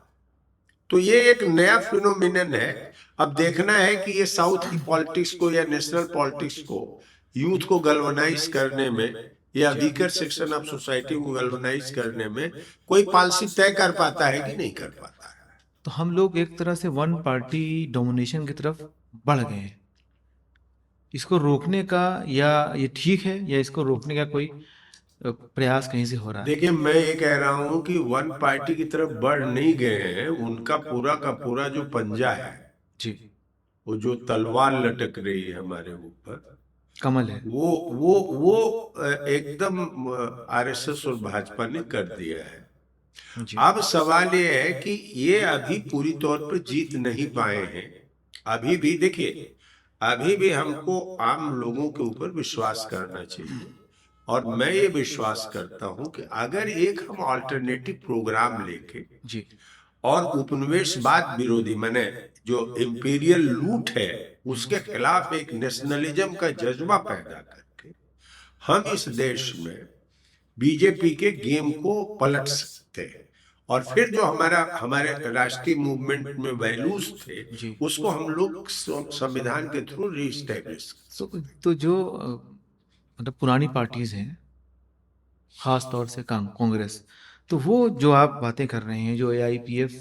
[SPEAKER 2] तो ये एक नया फिनोमिनन है। अब देखना है कि ये साउथ की पॉलिटिक्स को या नेशनल पॉलिटिक्स को, यूथ को गल्वनाइज करने में, या वीकर सेक्शन ऑफ सोसाइटी को गल्वनाइज करने में कोई पॉलिसी तय कर पाता है कि नहीं कर पाता है।
[SPEAKER 3] तो हम लोग एक तरह से वन पार्टी डोमिनेशन की तरफ बढ़ गए हैं। इसको रोकने का, या ये ठीक है, या इसको रोकने का कोई प्रयास कहीं से हो रहा है?
[SPEAKER 2] देखिए, मैं ये कह रहा हूं कि वन पार्टी की तरफ बढ़ नहीं गए हैं। उनका पूरा का पूरा जो पंजा है,
[SPEAKER 3] जी,
[SPEAKER 2] वो जो तलवार लटक रही है हमारे ऊपर,
[SPEAKER 3] कमल है।
[SPEAKER 2] वो एकदम आरएसएस और भाजपा ने कर दिया है।
[SPEAKER 3] जी।
[SPEAKER 2] अब सवाल ये है कि ये अभी पूरी तौर पर जीत नहीं पाए हैं। अभी भी देखिए, अभी भी हमको आम लोगों के ऊपर विश्वास करना चाहिए। और मैं ये विश्वास करता हूं कि अगर एक हम ऑल्टरनेटिव प्रोग्राम लेके,
[SPEAKER 3] जी।
[SPEAKER 2] और उपनिवेशवाद विरोधी, माने जो इंपीरियल लूट है, उसके खिलाफ एक नेशनलिज्म का जज्बा पैदा करके हम इस देश में बीजेपी के गेम को पलट सकते हैं। और फिर जो हमारे राष्ट्रीय मूवमेंट में वैल्यूज थे,
[SPEAKER 3] जी।
[SPEAKER 2] उसको हम लोग संविधान के थ्रू रीस्टैब्लिश।
[SPEAKER 3] तो जो मतलब पुरानी पार्टीज हैं, खास तौर से कांग्रेस, तो वो जो आप बातें कर रहे हैं, जो एआईपीएफ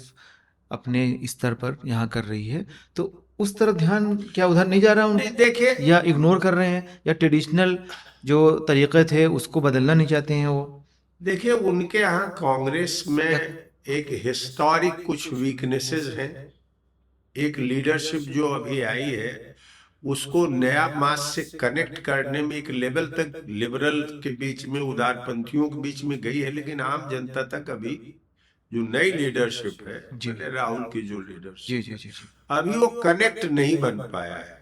[SPEAKER 3] अपने स्तर पर यहाँ कर रही है, तो उस तरफ ध्यान क्या उधर नहीं जा रहा उनका?
[SPEAKER 2] देखिए,
[SPEAKER 3] या इग्नोर कर रहे हैं, या ट्रेडिशनल जो तरीके थे उसको बदलना नहीं चाहते हैं वो?
[SPEAKER 2] देखिए, उनके यहाँ कांग्रेस में एक हिस्टोरिक कुछ वीकनेसेस हैं। एक लीडरशिप जो अभी आई है, उसको नया मास से कनेक्ट करने में एक लेवल तक लिबरल के बीच में, उदारपंथियों के बीच में गई है, लेकिन आम जनता तक अभी जो नई लीडरशिप है, राहुल की जो लीडरशिप,
[SPEAKER 3] जी, जी, जी।
[SPEAKER 2] अभी वो कनेक्ट नहीं बन पाया है।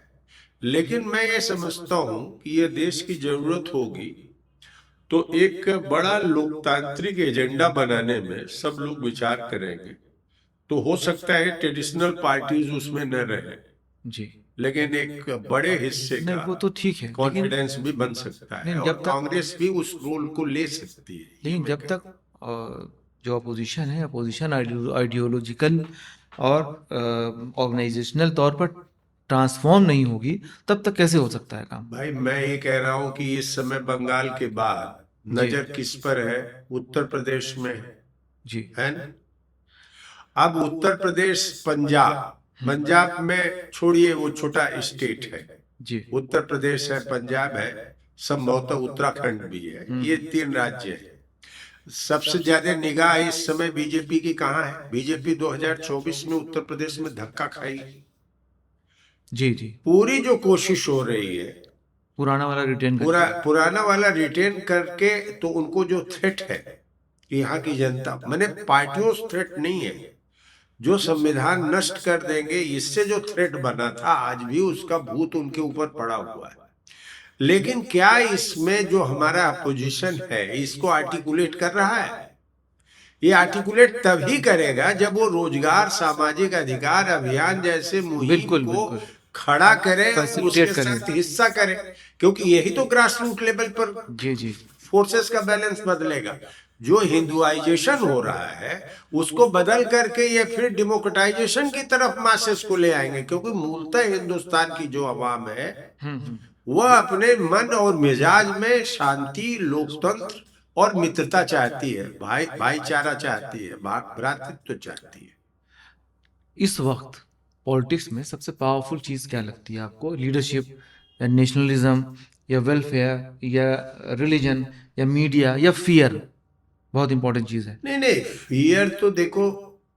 [SPEAKER 2] लेकिन मैं ये समझता हूं कि ये देश की जरूरत होगी, तो एक बड़ा लोकतांत्रिक एजेंडा बनाने में सब लोग विचार करेंगे। तो हो सकता है ट्रेडिशनल पार्टीज उसमें न रहे,
[SPEAKER 3] जी।
[SPEAKER 2] लेकिन एक बड़े हिस्से
[SPEAKER 3] नहीं,
[SPEAKER 2] का
[SPEAKER 3] वो तो ठीक है,
[SPEAKER 2] कॉन्फिडेंस भी बन सकता है,
[SPEAKER 3] नहीं,
[SPEAKER 2] और
[SPEAKER 3] जब तक
[SPEAKER 2] कांग्रेस भी उस रोल को ले सकती है।
[SPEAKER 3] लेकिन जब तक जो अपोजिशन है, अपोजिशन आइडियोलॉजिकल और ऑर्गेनाइजेशनल तौर पर ट्रांसफॉर्म नहीं होगी तब तक कैसे हो सकता है काम?
[SPEAKER 2] भाई मैं ये कह रहा हूं कि इस समय बंगाल के बाद नजर किस पर है? उत्तर प्रदेश में
[SPEAKER 3] जी
[SPEAKER 2] है ना। अब उत्तर प्रदेश, पंजाब में छोड़िए, वो छोटा स्टेट है।
[SPEAKER 3] जी
[SPEAKER 2] उत्तर प्रदेश है, पंजाब है, संभवतः उत्तराखंड भी है। ये 3 राज्य है। सबसे ज्यादा निगाह इस समय बीजेपी की कहाँ है? बीजेपी 2024 में उत्तर प्रदेश में धक्का खाएगी।
[SPEAKER 3] जी जी
[SPEAKER 2] पूरी जो कोशिश हो रही है,
[SPEAKER 3] पुराना वाला रिटेन
[SPEAKER 2] पुराना वाला रिटेन करके, तो उनको जो थ्रेट है यहाँ की जनता, मैंने पार्टियों से थ्रेट नहीं है, जो संविधान नष्ट कर देंगे इससे जो थ्रेट बना था, आज भी उसका भूत उनके ऊपर पड़ा हुआ है। लेकिन क्या इसमें जो हमारा अपोजिशन है इसको आर्टिकुलेट कर रहा है? ये आर्टिकुलेट तभी करेगा जब वो रोजगार, सामाजिक अधिकार अभियान जैसे मुहिम को खड़ा करे, उसके साथ हिस्सा करे, क्योंकि यही तो ग्रास रूट लेवल पर
[SPEAKER 3] जी
[SPEAKER 2] फोर्सेस का बैलेंस बदलेगा। जो हिंदुआइजेशन हो रहा है उसको बदल करके ये फिर डेमोक्रेटाइजेशन की तरफ मासेस को ले आएंगे, क्योंकि मूलतः हिंदुस्तान की जो अवाम है वह अपने मन और मिजाज में शांति, लोकतंत्र और मित्रता चाहती है, भाईचारा चाहती है, भ्रातृत्व चाहती है।
[SPEAKER 3] इस वक्त पॉलिटिक्स में सबसे पावरफुल चीज क्या लगती है आपको? लीडरशिप या नेशनलिज्म या वेलफेयर या रिलीजन या मीडिया या फियर? बहुत इंपॉर्टेंट चीज है।
[SPEAKER 2] नहीं, फियर तो देखो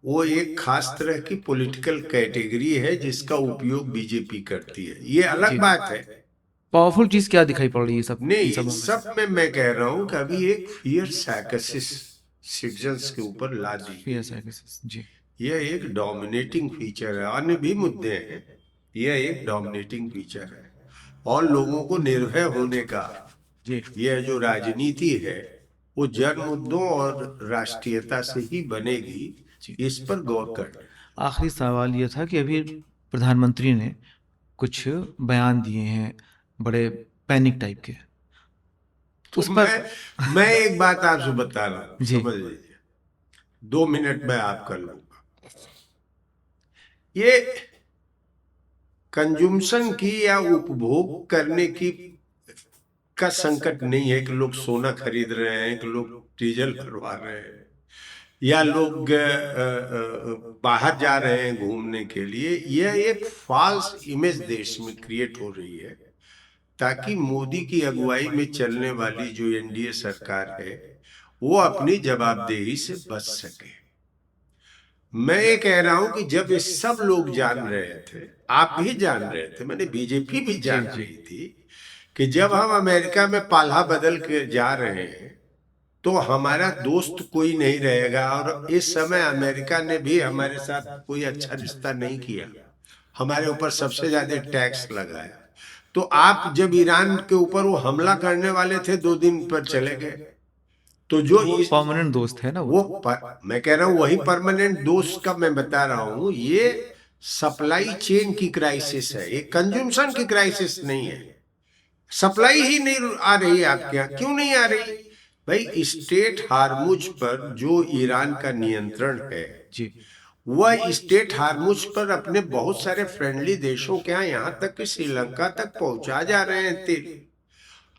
[SPEAKER 2] वो एक खास तरह की पॉलिटिकल कैटेगरी है जिसका उपयोग बीजेपी करती है, ये अलग बात है।
[SPEAKER 3] पावरफुल चीज क्या दिखाई पड़ रही है सब?
[SPEAKER 2] नहीं, सब में मैं कह रहा हूं कि अभी एक फियर साइकोसिस सिटीजन्स के ऊपर ला दी।
[SPEAKER 3] फियर साइकोसिस, जी,
[SPEAKER 2] यह एक डोमिनेटिंग फीचर है। अन्य भी मुद्दे हैं, यह एक डोमिनेटिंग फीचर है। और लोगों को निर्भय होने का यह जो राजनीति है वो जन मुद्दों और राष्ट्रीयता से ही बनेगी, इस पर गौर कर।
[SPEAKER 3] आखिरी सवाल यह था कि अभी प्रधानमंत्री ने कुछ बयान दिए हैं बड़े पैनिक टाइप के,
[SPEAKER 2] तो उस पर मैं एक बात आपसे बता रहा हूं, समझ लीजिए, 2 मिनट में आप कर लूंगा। ये कंजम्पशन की या उपभोग करने की का संकट नहीं है कि लोग सोना खरीद रहे हैं, कि लोग डीजल भरवा रहे हैं, या लोग बाहर जा रहे हैं घूमने के लिए। यह एक फॉल्स इमेज देश में क्रिएट हो रही है ताकि मोदी की अगुवाई में चलने वाली जो एनडीए सरकार है वो अपनी जवाबदेही से बच सके। मैं ये कह रहा हूं कि जब ये सब लोग जान रहे थे, आप भी जान रहे थे, मैंने बीजेपी भी जान रही थी कि जब हम अमेरिका में पाल्हा बदल के जा रहे हैं तो हमारा दोस्त कोई नहीं रहेगा। और इस समय अमेरिका ने भी हमारे साथ कोई अच्छा रिश्ता नहीं किया, हमारे ऊपर सबसे ज्यादा टैक्स लगाया। तो आप जब ईरान के ऊपर वो हमला करने वाले थे 2 दिन पर चले गए, तो जो
[SPEAKER 3] परमानेंट दोस्त है ना वो
[SPEAKER 2] मैं कह रहा हूं वही परमानेंट दोस्त का मैं बता रहा हूं। ये सप्लाई चेन की क्राइसिस है, ये कंज्यूमशन की क्राइसिस नहीं है। सप्लाई ही नहीं आ रही है आपके यहाँ, क्यों नहीं आ रही भाई? स्टेट हार्मुज पर जो ईरान का नियंत्रण है
[SPEAKER 3] जी,
[SPEAKER 2] वह स्टेट हार्मुज पर अपने बहुत सारे फ्रेंडली देशों के यहाँ तक कि श्रीलंका तक पहुंचा जा रहे हैं तेल।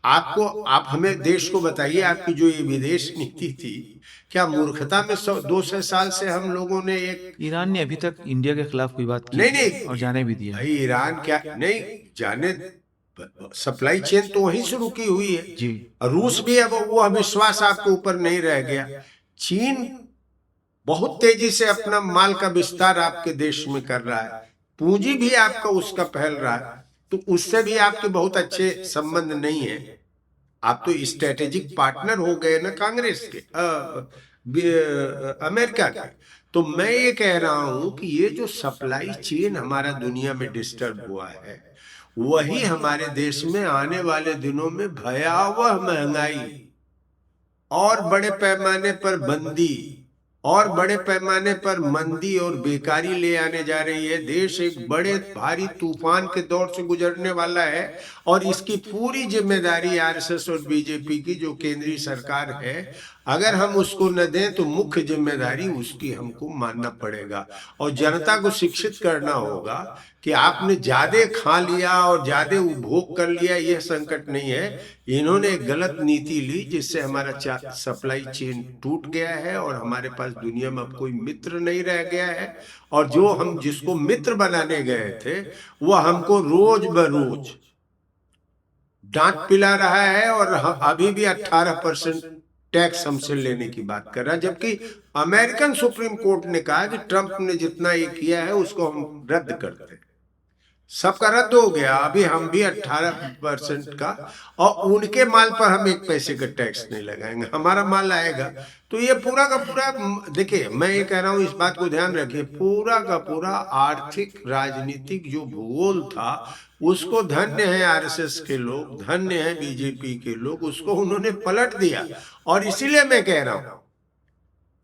[SPEAKER 2] आप हमें देश को बताइए, आपकी जो ये विदेश नीति थी, क्या मूर्खता में 200 साल से हम लोगों ने एक,
[SPEAKER 3] ईरान ने अभी तक इंडिया के खिलाफ कोई बात की
[SPEAKER 2] नहीं
[SPEAKER 3] और जाने भी दिया
[SPEAKER 2] भाई। ईरान क्या नहीं जाने, सप्लाई चेन तो वहीं से रुकी हुई है
[SPEAKER 3] जी।
[SPEAKER 2] रूस भी अब वो विश्वास आपके ऊपर नहीं रह गया। चीन बहुत तेजी से अपना माल का विस्तार आपके देश में कर रहा है, पूंजी भी आपका उसका फैल रहा है, तो उससे भी आपके बहुत अच्छे संबंध नहीं है। आप तो स्ट्रेटेजिक पार्टनर हो गए ना कांग्रेस के, अमेरिका के। तो मैं ये कह रहा हूं कि ये जो सप्लाई चेन हमारा दुनिया में डिस्टर्ब हुआ है, वही हमारे देश में आने वाले दिनों में भयावह महंगाई और बड़े पैमाने पर बंदी और बड़े पैमाने पर मंदी और बेकारी ले आने जा रही है। देश एक बड़े भारी तूफान के दौर से गुजरने वाला है और इसकी पूरी जिम्मेदारी आरएसएस और बीजेपी की जो केंद्रीय सरकार है, अगर हम उसको न दें तो मुख्य जिम्मेदारी उसकी हमको मानना पड़ेगा और जनता को शिक्षित करना होगा कि आपने ज्यादा खा लिया और ज्यादा उपभोग कर लिया, यह संकट नहीं है। इन्होंने एक गलत नीति ली जिससे हमारा सप्लाई चेन टूट गया है और हमारे पास दुनिया में अब कोई मित्र नहीं रह गया है। और जो हम जिसको मित्र बनाने गए थे वह हमको रोज बरोज डांट पिला रहा है और अभी भी 18% टैक्स हमसे लेने की बात कर रहा है, जबकि अमेरिकन सुप्रीम कोर्ट ने कहा कि ट्रंप ने जितना ये किया है उसको हम रद्द करते हैं। सबका रद्द हो गया, अभी हम भी 18% का, और उनके माल पर हम 1 पैसे का टैक्स नहीं लगाएंगे, हमारा माल आएगा। तो ये पूरा का पूरा, देखिए मैं ये कह रहा हूँ, इस बात को ध्यान रखिए, पूरा का पूरा आर्थिक राजनीतिक जो भूगोल था उसको धन्य है आरएसएस के लोग, धन्य है बीजेपी के लोग, उसको उन्होंने पलट दिया। और इसीलिए मैं कह रहा हूं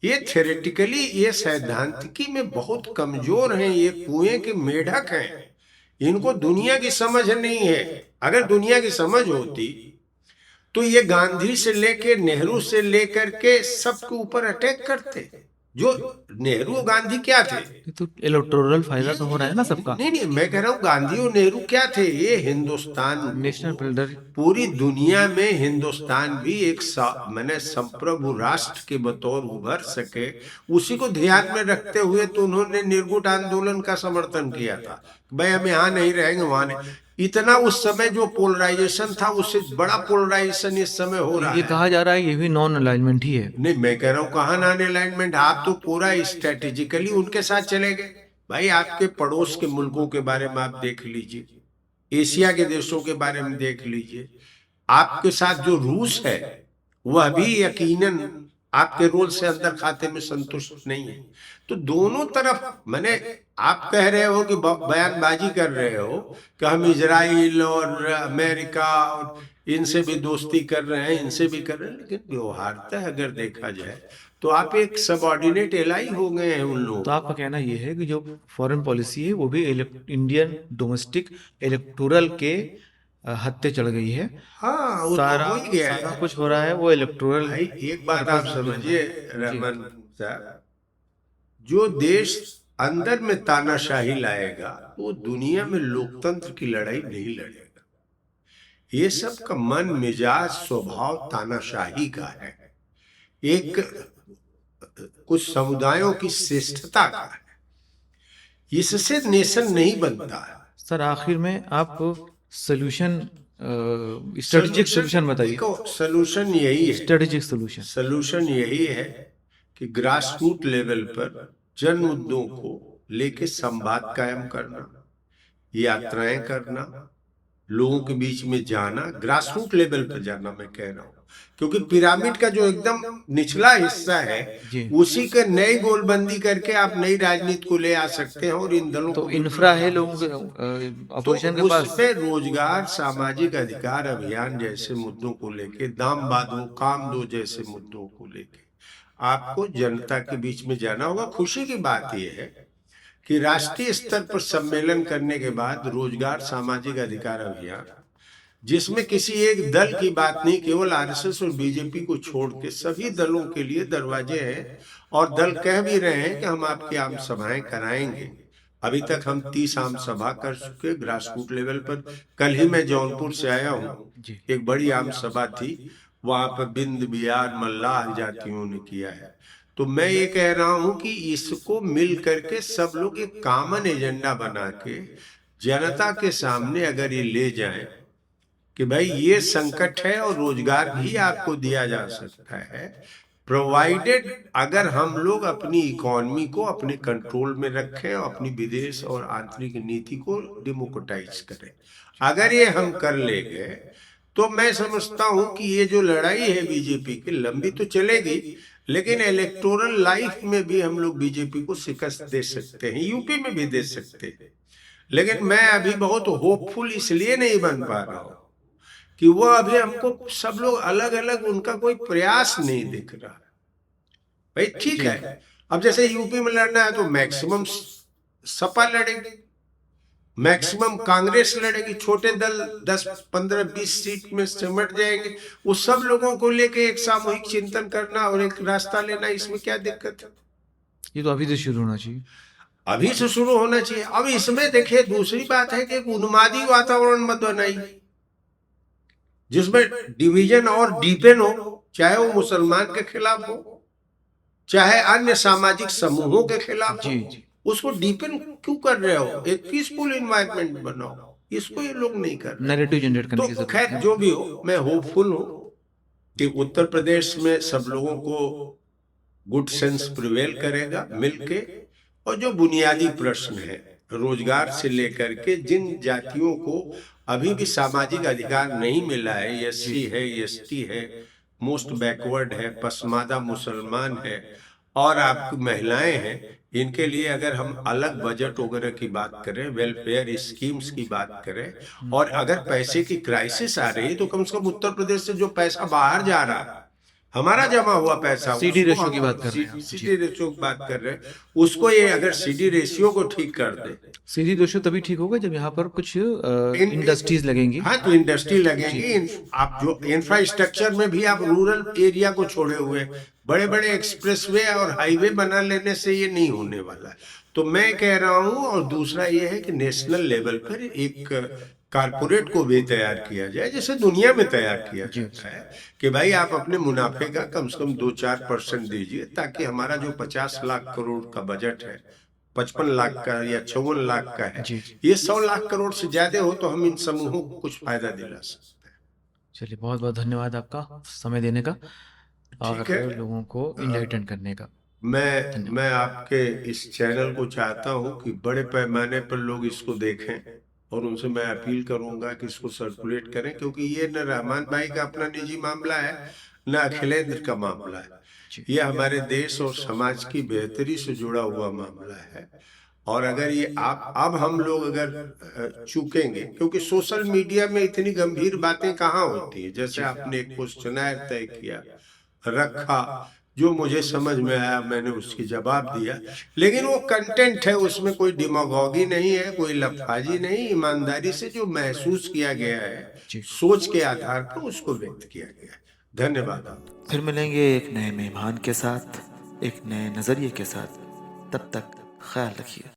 [SPEAKER 2] ये थ्योरेटिकली, ये सैद्धांतिकी में बहुत कमजोर हैं, ये कुएं के मेढक हैं, इनको दुनिया की समझ नहीं है। अगर दुनिया की समझ होती तो ये गांधी से लेकर नेहरू से लेकर के सबके ऊपर अटैक करते। जो नेहरू और गांधी क्या थे?
[SPEAKER 3] तो इलेक्टोरल फायदा तो हो रहा है ना सबका।
[SPEAKER 2] नहीं नहीं, मैं कह रहा हूँ गांधी और नेहरू क्या थे? ये हिंदुस्तान,
[SPEAKER 3] नेशनल बिल्डर।
[SPEAKER 2] पूरी दुनिया में हिंदुस्तान भी एक मैंने संप्रभु राष्ट्र के बतौर उभर सके, उसी को ध्यान में रखते हुए तो उन्होंने निर्गुट आंदोलन का समर्थन किया था। भाई हम यहाँ नहीं रहेंगे, वहां नहीं। इतना उस समय जो पोलराइजेशन था उससे बड़ा पोलराइजेशन इस समय हो रहा है।
[SPEAKER 3] ये कहा जा रहा है ये भी नॉन अलाइनमेंट ही है।
[SPEAKER 2] नहीं, मैं कह रहा हूँ कहाँ नॉन अलाइनमेंट, आप तो पूरा स्ट्रेटेजिकली उनके साथ चले गए। भाई आपके पड़ोस के मुल्कों के बारे में आप देख लीजिए, एशिया के देशों के बारे में देख लीजिए, आपके साथ जो रूस है वह भी यकीनन आपके रोल से अंदर खाते में संतुष्ट नहीं है। तो दोनों तरफ, मैंने आप कह रहे हो कि बयानबाजी कर रहे हो कि हम इजराइल और अमेरिका और इनसे भी दोस्ती कर रहे हैं, इनसे भी कर रहे हैं, लेकिन व्यवहारतः अगर देखा जाए तो आप एक सबऑर्डिनेट एलाई हो गए हैं उन लोगों।
[SPEAKER 3] तो आपका कहना यह है कि जो फॉरेन पॉलिसी है वो भी इंडियन डोमेस्टिक इलेक्टोरल के हत्ते चढ़ गई है।
[SPEAKER 2] हाँ, वो
[SPEAKER 3] सारा
[SPEAKER 2] तो हो ही गया
[SPEAKER 3] सारा
[SPEAKER 2] है।
[SPEAKER 3] कुछ हो रहा है वो इलेक्टोरल।
[SPEAKER 2] भाई एक बात आप समझिए रहमान साहब, जो देश अंदर में तानाशाही लाएगा वो दुनिया में लोकतंत्र की लड़ाई नहीं लड़ेगा। ये सब का मन मिजाज स्वभाव तानाशाही का है, एक कुछ समुदायों की श्रेष्ठता का है, इससे नेशन नहीं बनता है।
[SPEAKER 3] सर आखिर में आप सोल्यूशन, स्ट्रेटेजिक सोल्यूशन बताइए।
[SPEAKER 2] सोल्यूशन यही है,
[SPEAKER 3] स्ट्रेटेजिक
[SPEAKER 2] सोल्यूशन यही है कि ग्रास रूट लेवल पर जन मुद्दों को लेके संवाद कायम करना, यात्राएं करना, लोगों के बीच में जाना, ग्रास रूट लेवल पर जाना मैं कह रहा हूँ, क्योंकि पिरामिड का जो एकदम निचला हिस्सा है उसी के नई गोलबंदी करके आप नई राजनीति को ले आ सकते हैं। और इन दलों
[SPEAKER 3] तो इंफ्रा है लोगों के अपोजिशन के पास,
[SPEAKER 2] उसमें रोजगार, सामाजिक अधिकार अभियान जैसे मुद्दों को लेके, दाम बादो काम दो जैसे मुद्दों को लेके आपको जनता के बीच में जाना होगा। खुशी की बात यह है कि राष्ट्रीय स्तर पर सम्मेलन करने के बाद रोजगार, सामाजिक अधिकार अभियान, जिसमें किसी एक दल की बात नहीं, केवल आरएसएस और बीजेपी को छोड़ के सभी दलों के लिए दरवाजे हैं, और दल कह भी रहे हैं कि हम आपकी आम सभाएं कराएंगे। अभी तक हम 30 आम सभा कर चुके ग्रास रूट लेवल पर। कल ही मैं जौनपुर से आया हूँ, एक बड़ी आम सभा थी, वहां पर बिंद बिहार मल्लाह जातियों ने किया है। तो मैं ये कह रहा हूं कि इसको मिल करके सब लोग एक कॉमन एजेंडा बना के जनता के सामने अगर ये ले जाएं कि भाई ये संकट है और रोजगार भी आपको दिया जा सकता है, प्रोवाइडेड अगर हम लोग अपनी इकोनॉमी को अपने कंट्रोल में रखें और अपनी विदेश और आंतरिक नीति को डेमोक्रेटाइज करें। अगर ये हम कर लेंगे तो मैं समझता हूं कि ये जो लड़ाई है बीजेपी की, लंबी तो चलेगी, लेकिन इलेक्टोरल लाइफ में भी हम लोग बीजेपी को शिकस्त दे सकते हैं, यूपी में भी दे सकते हैं। लेकिन मैं अभी बहुत होपफुल इसलिए नहीं बन पा रहा हूं कि वो अभी हमको सब लोग अलग अलग, उनका कोई प्रयास नहीं दिख रहा। भाई ठीक है, अब जैसे यूपी में लड़ना है तो मैक्सिमम सपा लड़ेगी, मैक्सिमम कांग्रेस लड़ेगी, छोटे दल 10, 15, 20 सीट में सिमट जाएंगे। वो सब लोगों को लेके एक सामूहिक चिंतन करना और एक रास्ता लेना, इसमें क्या दिक्कत है?
[SPEAKER 3] ये तो अभी से शुरू होना चाहिए।
[SPEAKER 2] अभी से शुरू होना चाहिए। अब इसमें देखिए दूसरी बात है कि एक उन्मादी वातावरण मत बनाइए जिसमें डिवीजन और डीपेन हो, चाहे वो मुसलमान के खिलाफ हो, चाहे अन्य सामाजिक समूहों के खिलाफ
[SPEAKER 3] जी
[SPEAKER 2] हो।
[SPEAKER 3] जी।
[SPEAKER 2] उसको डीपेन क्यों कर रहे हो? एक पीसफुल इन्वायरमेंट बनाओ। इसको ये लोग नहीं कर रहे।
[SPEAKER 3] नैरेटिव जनरेट करने की
[SPEAKER 2] तो
[SPEAKER 3] जरूरत
[SPEAKER 2] खैर
[SPEAKER 3] है।
[SPEAKER 2] जो भी हो, मैं होपफुल हूं कि उत्तर प्रदेश में सब लोगों को गुड सेंस प्रिवेल करेगा मिलके। और जो बुनियादी प्रश्न है रोजगार से लेकर के, जिन जातियों को अभी भी सामाजिक अधिकार नहीं मिला है, एससी है, एसटी है, मोस्ट बैकवर्ड है, पसमादा मुसलमान है और आपकी महिलाएं हैं, इनके लिए अगर हम अलग बजट वगैरह की बात करें, वेलफेयर स्कीम्स की बात करें, और अगर पैसे की क्राइसिस आ रही है तो कम से कम उत्तर प्रदेश से जो पैसा बाहर जा रहा है, हमारा जमा हुआ पैसा,
[SPEAKER 3] सीडी रेशो की बात कर रहे हैं आप।
[SPEAKER 2] सीडी रेशियो की बात कर रहे हैं, उसको ये अगर सीडी रेशियो को ठीक कर दे,
[SPEAKER 3] सीधी रेशो तभी ठीक होगा जब यहाँ पर कुछ इंडस्ट्रीज लगेंगी।
[SPEAKER 2] हाँ तो इंडस्ट्री लगेंगी। आप जो इंफ्रास्ट्रक्चर में भी आप रूरल एरिया को छोड़े हुए, बड़े बड़े एक्सप्रेसवे और हाईवे बना लेने से ये नहीं होने वाला है। तो मैं कह रहा हूँ, और दूसरा ये है कि नेशनल लेवल पर एक कारपोरेट को भी तैयार किया जाए, जैसे दुनिया में तैयार किया जाता है, कि भाई आप अपने मुनाफे का कम से कम 2-4% दीजिए, ताकि हमारा जो 50 लाख करोड़ का बजट है, 55 लाख का या 54 लाख का है, ये 100 लाख करोड़ से ज्यादा हो तो हम इन समूहों को कुछ फायदा दिला सकते हैं।
[SPEAKER 3] चलिए, बहुत बहुत धन्यवाद आपका समय देने का और
[SPEAKER 2] ठीक है।
[SPEAKER 3] लोगों को इनलाइटन करने का।
[SPEAKER 2] मैं आपके इस चैनल को चाहता हूं कि बड़े पैमाने पर लोग इसको देखें, और उनसे मैं अपील करूंगा कि इसको सर्कुलेट करें, क्योंकि ये न रहमान भाई का अपना निजी मामला है, न अखिलेंद्र का मामला है। ये हमारे देश और समाज की बेहतरी से जुड़ा हुआ मामला है। और अगर ये आप अब हम लोग अगर चूकेंगे, क्योंकि सोशल मीडिया में इतनी गंभीर बातें कहाँ होती है, जैसे आपने एक क्वेश्चनर तय किया, रखा, जो मुझे समझ में आया मैंने उसकी जवाब दिया, लेकिन वो कंटेंट है, उसमें कोई डिमागोगी नहीं है, कोई लफाजी नहीं, ईमानदारी से जो महसूस किया गया है, सोच के आधार पर उसको व्यक्त किया गया है। धन्यवाद आपका।
[SPEAKER 1] फिर मिलेंगे एक नए मेहमान के साथ, एक नए नजरिए के साथ। तब तक ख्याल रखिए।